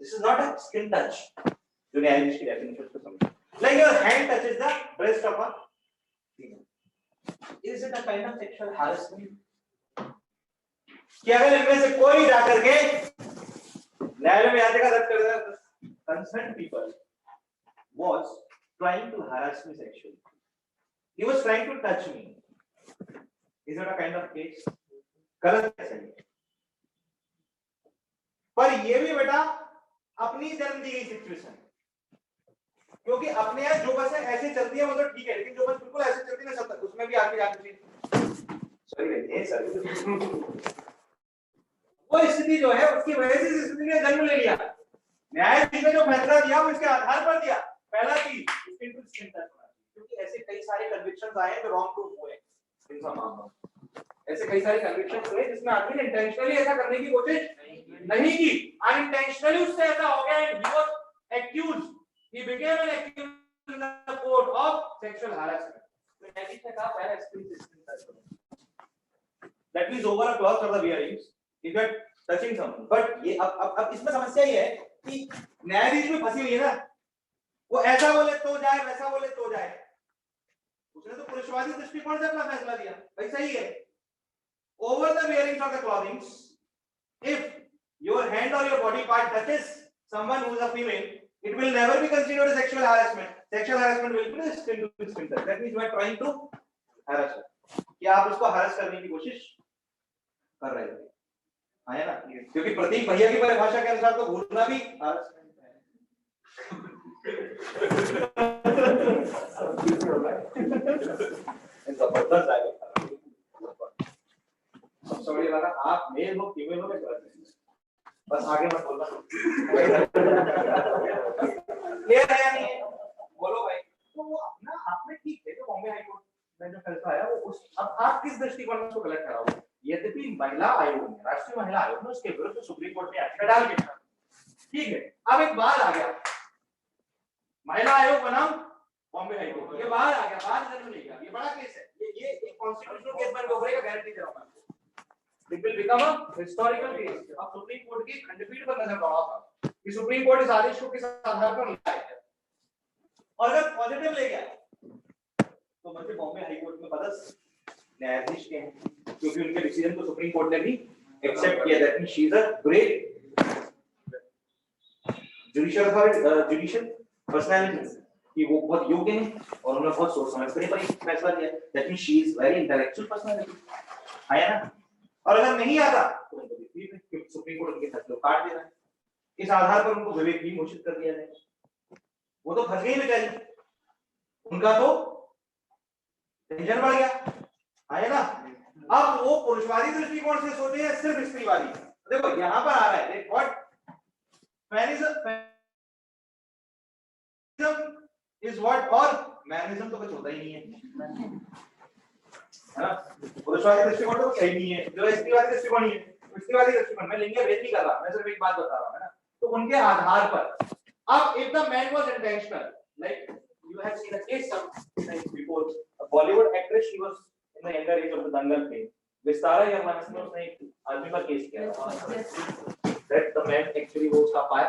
This is not a skin touch. जो न्यायाधीश की definition को समझो, like your hand touches the breast of a female. Is it a kind of sexual harassment? कि अगर इनमें से कोई जाकर के न्यायालय में आने का दर्ज कर देता, concerned people was trying to harass me sexually. He was trying to touch me. Is it a kind of case? गलत है सही, पर ये भी बेटा अपनी जन्म दी गई सिचुएशन, क्योंकि अपने यहाँ जो बसें ऐसे चलती है वो तो ठीक है, लेकिन जो बस बिल्कुल ऐसे चलती है ना सब तक, उसमें भी आके जाती है। सॉरी वो स्थिति जो है उसकी वजह से इस स्थिति ने जन्म ले लिया। न्यायाधीश ने जो फैसला दिया वो इसके आधार पर दिया। पहला चीज स्किन टू स्किन टच, क्योंकि ऐसे कई सारे कन्विक्शंस आए जो रॉन्ग प्रूफ हुए इन सब मामलों में। ऐसे कई सारे कन्विक्शंस हुए जिसमें आदमी ने इंटेंशनली ऐसा करने की कोशिश नहीं की, अनइंटेंशनली उससे ऐसा हो गया and he was accused, he became an accused in the court of sexual harassment. तो न्यायाधीश ने कहा पहला skin to skin touch, that means over a clause for the bearings if you are touching someone, but ये अब इसमें समस्या ये है कि न्यायाधीश में फंसी हुई है ना, वो ऐसा बोले तो जाए वैसा बोले तो जाए। उसने तो पुरुषवादी दृष्टिकोण से अपना फैसला दिया, भाई सही है, over the bearings of the clothings, if your hand or your body part touches someone who is a female, it will never be considered as sexual harassment. Sexual harassment will be skin to skin touch. That means you are trying to harass her, कि आप उसको harass करने की कोशिश कर रहे थे, है ना? क्योंकि प्रतीक भैया की परिभाषा के अनुसार तो भूलना भी harassment है। जबरदस्त आएगा। सबसे बड़ी बात है आप मेल हो फीमेल हो बस आगे मत बोलना। क्लियर है या नहीं है? बोलो भाई। तो वो अपना आपने ठीक है, जो बॉम्बे हाई कोर्ट में जो फैसला आया वो उस, अब आप किस दृष्टिकोण से उसको गलत कराओगे? यद्यपि महिला आयोग ने, राष्ट्रीय महिला आयोग ने उसके विरुद्ध सुप्रीम कोर्ट में याचिका डाल दी, ठीक है। अब एक बात आ गया, महिला आयोग बनाम बॉम्बे हाई कोर्ट, ये बाहर आ गया, बाहर जन्म ले गया, ये बड़ा केस है, ये एक कॉन्स्टिट्यूशनल केस बन गया, गारंटी दे रहा हूं मैं। It will become a historical case। अब सुप्रीम कोर्ट की खंडपीठ पर नजर पड़ा था कि सुप्रीम कोर्ट इस आदेश को किस आधार पर लिया है, और अगर पॉजिटिव ले गया तो मतलब बॉम्बे हाई कोर्ट में पदस्थ न्यायाधीश के हैं, क्योंकि उनके डिसीजन को सुप्रीम कोर्ट ने भी एक्सेप्ट किया। That means she is a great judicial personality, कि वो बहुत योग्य हैं और उन्होंने बहुत सोच समझ कर फैसला लिया। That means she is very intellectual personality, है ना? और अगर नहीं आता तो उनको भी सुप्रीम कोर्ट के फैसले काट देना है, इस आधार पर उनको विवेक भी घोषित कर दिया जाए। वो तो फंस गई बेचारी, उनका तो टेंशन बढ़ गया, है ना? अब वो पुरुषवादी दृष्टिकोण से सोचे या सिर्फ स्त्रीवादी? देखो यहां पर आ रहा है, देख व्हाट फेमिनिज्म इज व्हाट, और मैनिज्म तो कुछ होता ही नहीं है, पुरुषवादी दृष्टिकोण तो सही नहीं है, जो स्त्रीवादी दृष्टिकोण ही है। स्त्रीवादी दृष्टिकोण में लिंग भेद नहीं कर रहा, मैं सिर्फ एक बात बता रहा हूं, है ना? तो उनके आधार पर अब if the man was intentional, like you have seen a case some before, a Bollywood actress, she was in the younger age of the Dangal fame, Vistara या मानस में उसने एक आदमी पर केस किया that the man actually वो उसका पाया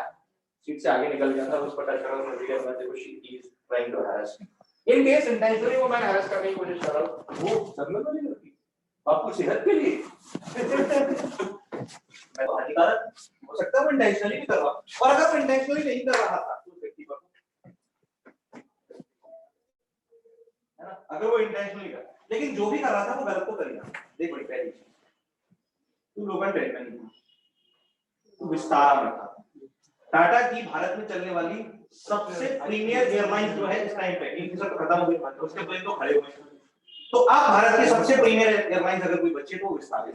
सीट से आगे निकल गया था, उस पर टच करा, वीडियो में देखो she is trying to harass me। In case intentionally वो मैंने अरेस्ट करने की कोशिश कर रहा हूँ, वो करने तो नहीं करती आपको सेहत के लिए। मैं तो हानिकारक हो सकता है वो इंटेंशनली भी कर रहा, और अगर वो इंटेंशनली नहीं कर रहा था तो उस व्यक्ति पर, है ना, अगर वो इंटेंशनली कर, लेकिन जो भी कर रहा था वो गलत तो करेगा। देख बड़ी पहली चीज, तू लोकल ट्रेन में नहीं था, तू विस्तारा में था। टाटा की भारत में चलने वाली सबसे प्रीमियर एयरलाइन जो है इस टाइम पे, इनकी सब खत्म हो गई, उसके प्लेन तो खड़े हुए हैं। तो अब भारत की सबसे प्रीमियर एयरलाइंस अगर कोई बच्चे तो विस्तारा है।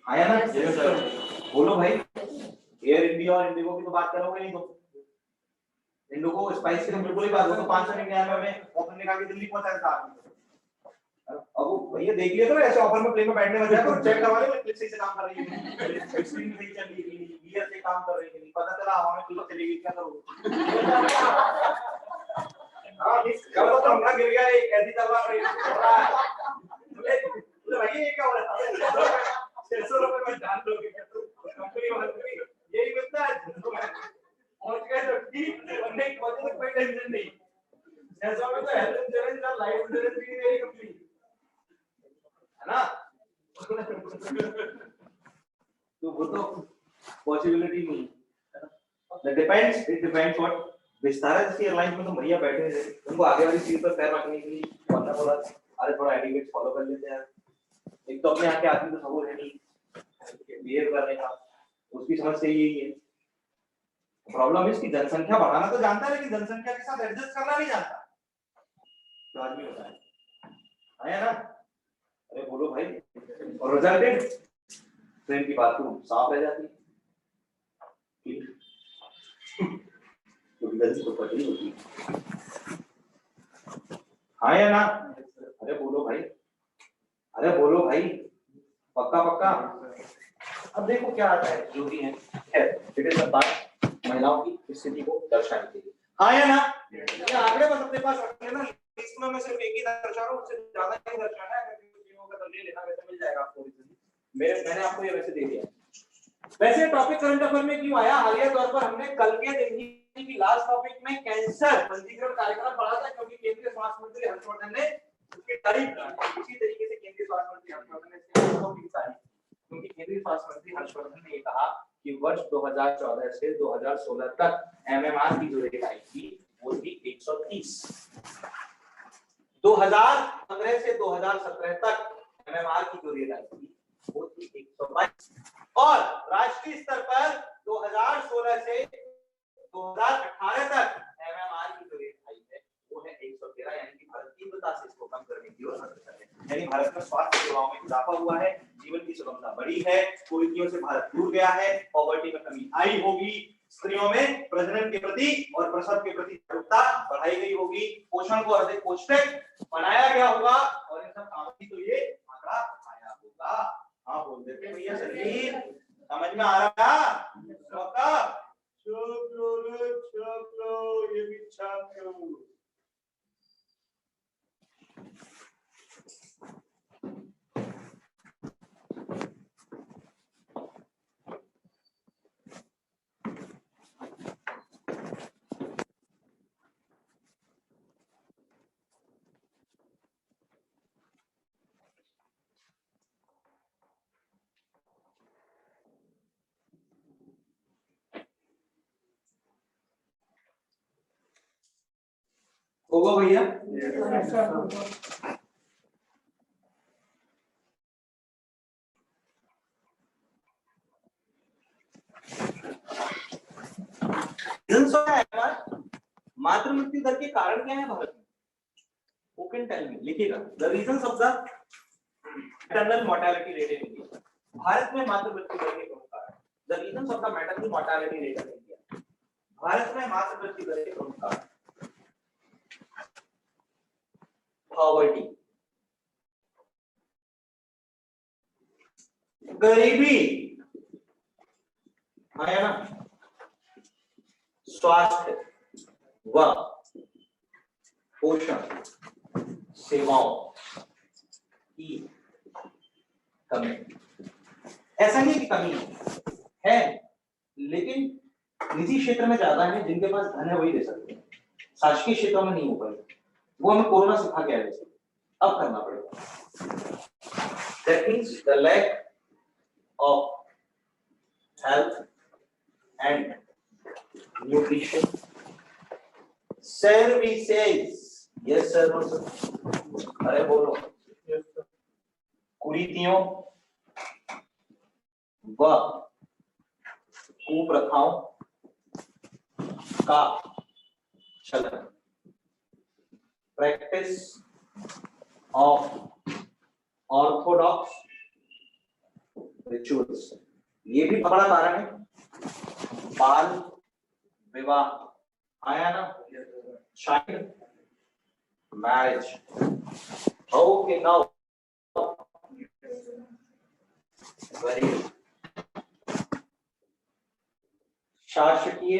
आया ना? बोलो भाई, एयर इंडिया और इंडिगो की तो बात करोगे नहीं, तो इंडिगो स्पाइस की तो बिल्कुल ही बात हो, तो 599 में ऑफर निकाल के दिल्ली पहुंचा देता आदमी। अब वो भैया देख लिया तो ऐसे ऑफर में प्लेन में बैठने लग जाए तो चेक करवा ले क्लिक सही से काम कर रही है, स्क्रीन सही चल रही है, गियर से काम कर रही है, नहीं पता चला हवा में क्लिक चलेगी, क्या करोगे? हां इस कल तो हमला गिर गया, एक ऐसी चल रहा है बोले भाई ये क्या हो रहा है, 600 रुपए में जान लोगे क्या तुम? कंपनी वाली यही मिलता है, पहुंच गए तो ठीक, वरना एक वजह से कोई टेंशन नहीं। 600 में तो हेल्थ इंश्योरेंस और लाइफ इंश्योरेंस भी मेरी कंपनी है ना। तो वो तो पॉसिबिलिटी नहीं है, इट डिपेंड्स व्हाट। विस्तारा जैसी एयरलाइन में तो भैया बैठे थे, उनको आगे वाली सीट पर पैर रखने के लिए वरना बोला अरे थोड़ा एटिकेट फॉलो कर लेते हैं। एक तो अपने यहाँ के आदमी तो सबूर है नहीं बिहेव करने का, उसकी समझ से यही है। प्रॉब्लम इसकी जनसंख्या बढ़ाना तो जानता है, लेकिन जनसंख्या के साथ एडजस्ट करना नहीं जानता। तो आदमी होता है ना, अरे बोलो भाई, और रिजल्टेड ट्रेन की बात तो साफ रह जाती है, क्योंकि गलती तो पड़ी होती है। हाँ या ना? अरे बोलो भाई, अरे बोलो भाई, पक्का पक्का। अब देखो क्या आता है, जो भी है इट इज महिलाओं की स्थिति को दर्शाने के लिए। हाँ या ना? ये आंकड़े बस अपने पास रख लेना, लिस्ट में मैं सिर्फ एक ही दर्शा रहा हूं, उससे ज्यादा नहीं दर्शाना है, अगर ले लेना वैसे मिल जाएगा आपको। मैंने आपको ये वैसे दे दिया। वैसे टॉपिक करंट अफेयर में क्यों आया, हालिया तौर पर हमने कल के दिन ही की लास्ट टॉपिक में कैंसर पंजीकरण कार्यक्रम पढ़ा था, क्योंकि केंद्रीय स्वास्थ्य मंत्री हर्षवर्धन ने उसकी तारीफ की। इसी तरीके से केंद्रीय स्वास्थ्य मंत्री हर्षवर्धन ने इसकी तारीफ, क्योंकि केंद्रीय स्वास्थ्य मंत्री हर्षवर्धन ने कहा कि वर्ष 2014 से 2016 तक एमएमआर की जो रेट आई थी वो थी 130। 2015 से 2017 तक एमएमआर की जो रेट आई थी वो थी 122, और राष्ट्रीय स्तर पर 2016 से 2018 तक एमएमआर की जो रेट आई है वो है 113, यानी कि भारत तीव्रता से इसको कम करने की ओर अग्रसर है। यानी भारत में स्वास्थ्य सेवाओं में इजाफा हुआ है, जीवन की सुगमता बढ़ी है, कुरीतियों से भारत दूर गया है, पॉवर्टी में कमी आई होगी, स्त्रियों में प्रजनन के प्रति और प्रसव के प्रति जागरूकता बढ़ाई गई होगी, पोषण को अधिक पौष्टिक बनाया गया होगा, और इन सब कामों की तो ये आंकड़ा आया होगा। हाँ बोल देते भैया, संदीप समझ में आ रहा? चुप लो, ये भी छाप लो। होगा भैया? मातृ मृत्यु दर के कारण क्या है भारत में? Who can tell me? लिखिएगा the reasons of the maternal mortality rate in India. Bharat में मातृ मृत्यु दर के प्रमुख कारण, the reasons of the maternal mortality rate in India. Bharat में मातृ मृत्यु दर के प्रमुख कारण, पॉवर्टी, गरीबी, है ना, स्वास्थ्य व पोषण सेवाओं की कमी। ऐसा नहीं कि कमी है, लेकिन निजी क्षेत्र में ज्यादा है, जिनके पास धन है वही दे सकते हैं, शासकीय क्षेत्र में नहीं हो पाएगा। वो हमें कोरोना सिखा के आए थे, अब करना पड़ेगा। That means the lack of health and nutrition services. Yes sir, no sir. अरे बोलो। कुरीतियों व कुप्रथाओं का चलन, प्रैक्टिस ऑफ ऑर्थोडॉक्स रिचुअल्स, ये भी बड़ा कारण है। बाल विवाह आया ना, child marriage, okay now very शासकीय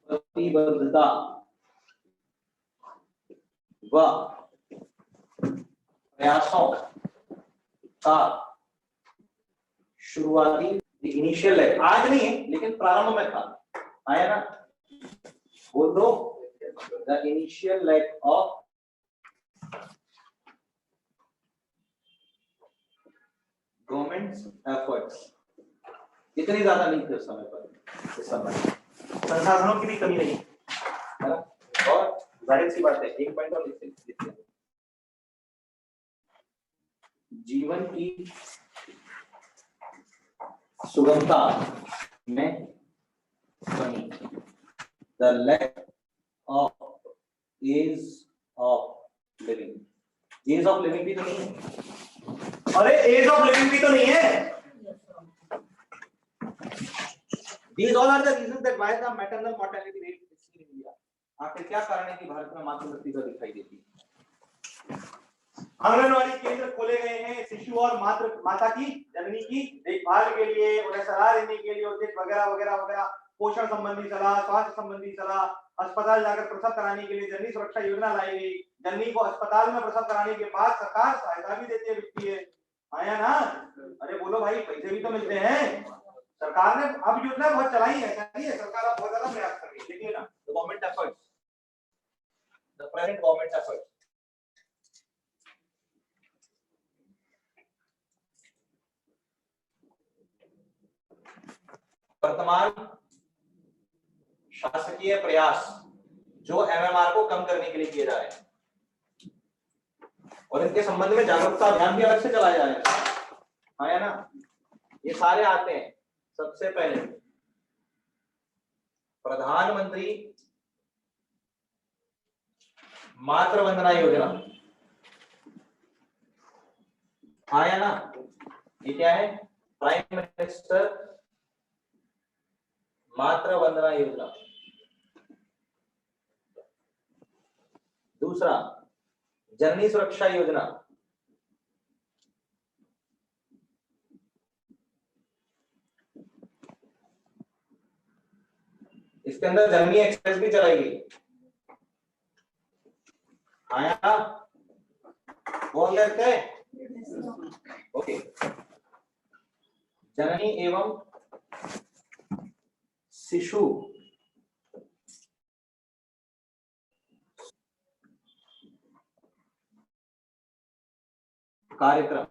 प्रतिबद्धता व प्रयासों का शुरुआती इनिशियल है, आज नहीं है लेकिन प्रारंभ में था, आया ना, बोल दो, the initial lack of government's efforts, इतनी ज्यादा नहीं थे उस समय पर, इस समय संसाधनों की भी कमी नहीं है ना, और जाहिर सी बात है, एक पॉइंट और लिखते हैं, जीवन की सुगमता में कमी, the lack of ease of living, ease of living भी तो नहीं है, अरे एज ऑफ लिविंग भी तो नहीं है। These all are the reasons that why the maternal mortality rate is seen in India. आखिर क्या कारण है कि भारत में मातृ मृत्यु दर दिखाई देती है? आंगनवाड़ी केंद्र खोले गए हैं शिशु और माता की, जननी की देखभाल के लिए, उन्हें सलाह देने के लिए, उचित वगैरह वगैरह वगैरह, पोषण संबंधी सलाह, स्वास्थ्य संबंधी सलाह, अस्पताल जाकर प्रसव कराने के लिए जननी सुरक्षा योजना लाई गई, जननी को अस्पताल में प्रसव कराने के बाद सरकार सहायता भी देती है वित्तीय, आया ना, अरे बोलो भाई, पैसे भी तो मिलते हैं। सरकार ने अब योजना बहुत चलाई है, सरकार अब बहुत ज्यादा प्रयास कर रही है, देखिए ना, government efforts, the present government efforts. वर्तमान शासकीय प्रयास जो एमएमआर को कम करने के लिए किए जा रहे हैं, और इनके संबंध में जागरूकता अभियान भी अलग से चलाया जा रहा है, हाँ या ना, ये सारे आते हैं। सबसे पहले प्रधानमंत्री मातृ वंदना योजना, आया ना, ये क्या है, प्राइम मिनिस्टर मातृ वंदना योजना। दूसरा जननी सुरक्षा योजना, इसके अंदर जननी एक्सप्रेस भी चलाएगी, आया, बोल देते, ओके, जननी एवं शिशु कार्यक्रम,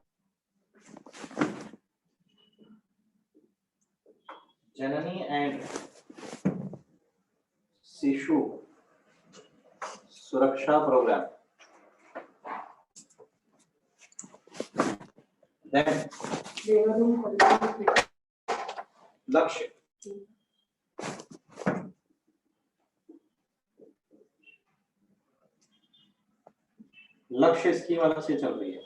जननी एंड शिशु सुरक्षा प्रोग्राम, लक्ष्य, लक्ष्य स्कीम अलग से चल रही है,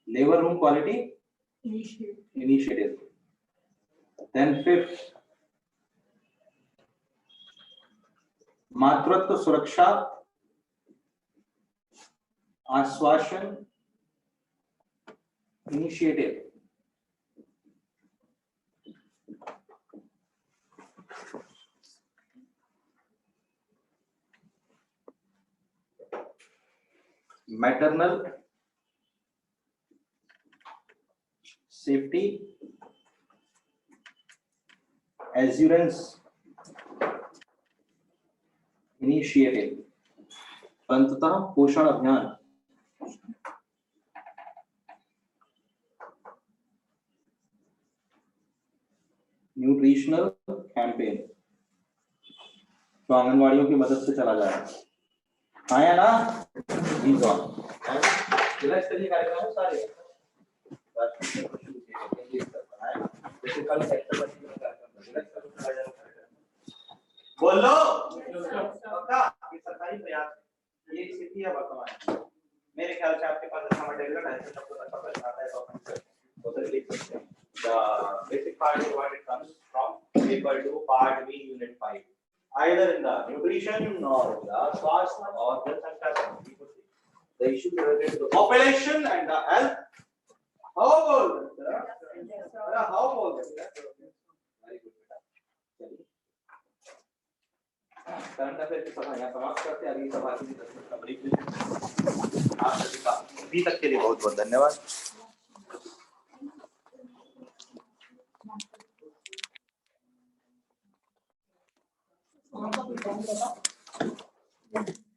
labour room quality initiative, then fifth मातृत्व सुरक्षा आश्वासन initiative, maternal safety assurance initiative, अंततः पोषण अभियान, न्यूट्रिशनल कैंपेन, तो आंगनवाड़ियों की मदद से चला जाएगा। आया ना? These all. जिला स्तरीय कार्यक्रम है सारे। जैसे कल सेक्टर बच्चे का कार्यक्रम था, जिला स्तर पर चला जाएगा कार्यक्रम। बोलो। पक्का? ये सरकारी प्रयास है। ये स्थिति है वर्तमान। मेरे ख्याल से आपके पास अच्छा मटेरियल है, ऐसे सबको अच्छा प्रश्न आता है तो अपन उधर लिख सकते हैं। The basic part is what it comes from paper 2 part B unit 5, either in the nutrition or the swasthya or the sanitary, the issue related to the population and the health. How about how about very good बेटा। चलिए current affair की सभा यहाँ समाप्त करते हैं। अगली सभा की 10 मिनट का ब्रेक लेते हैं। आप सभी का अभी तक के लिए बहुत बहुत धन्यवाद। Thank you.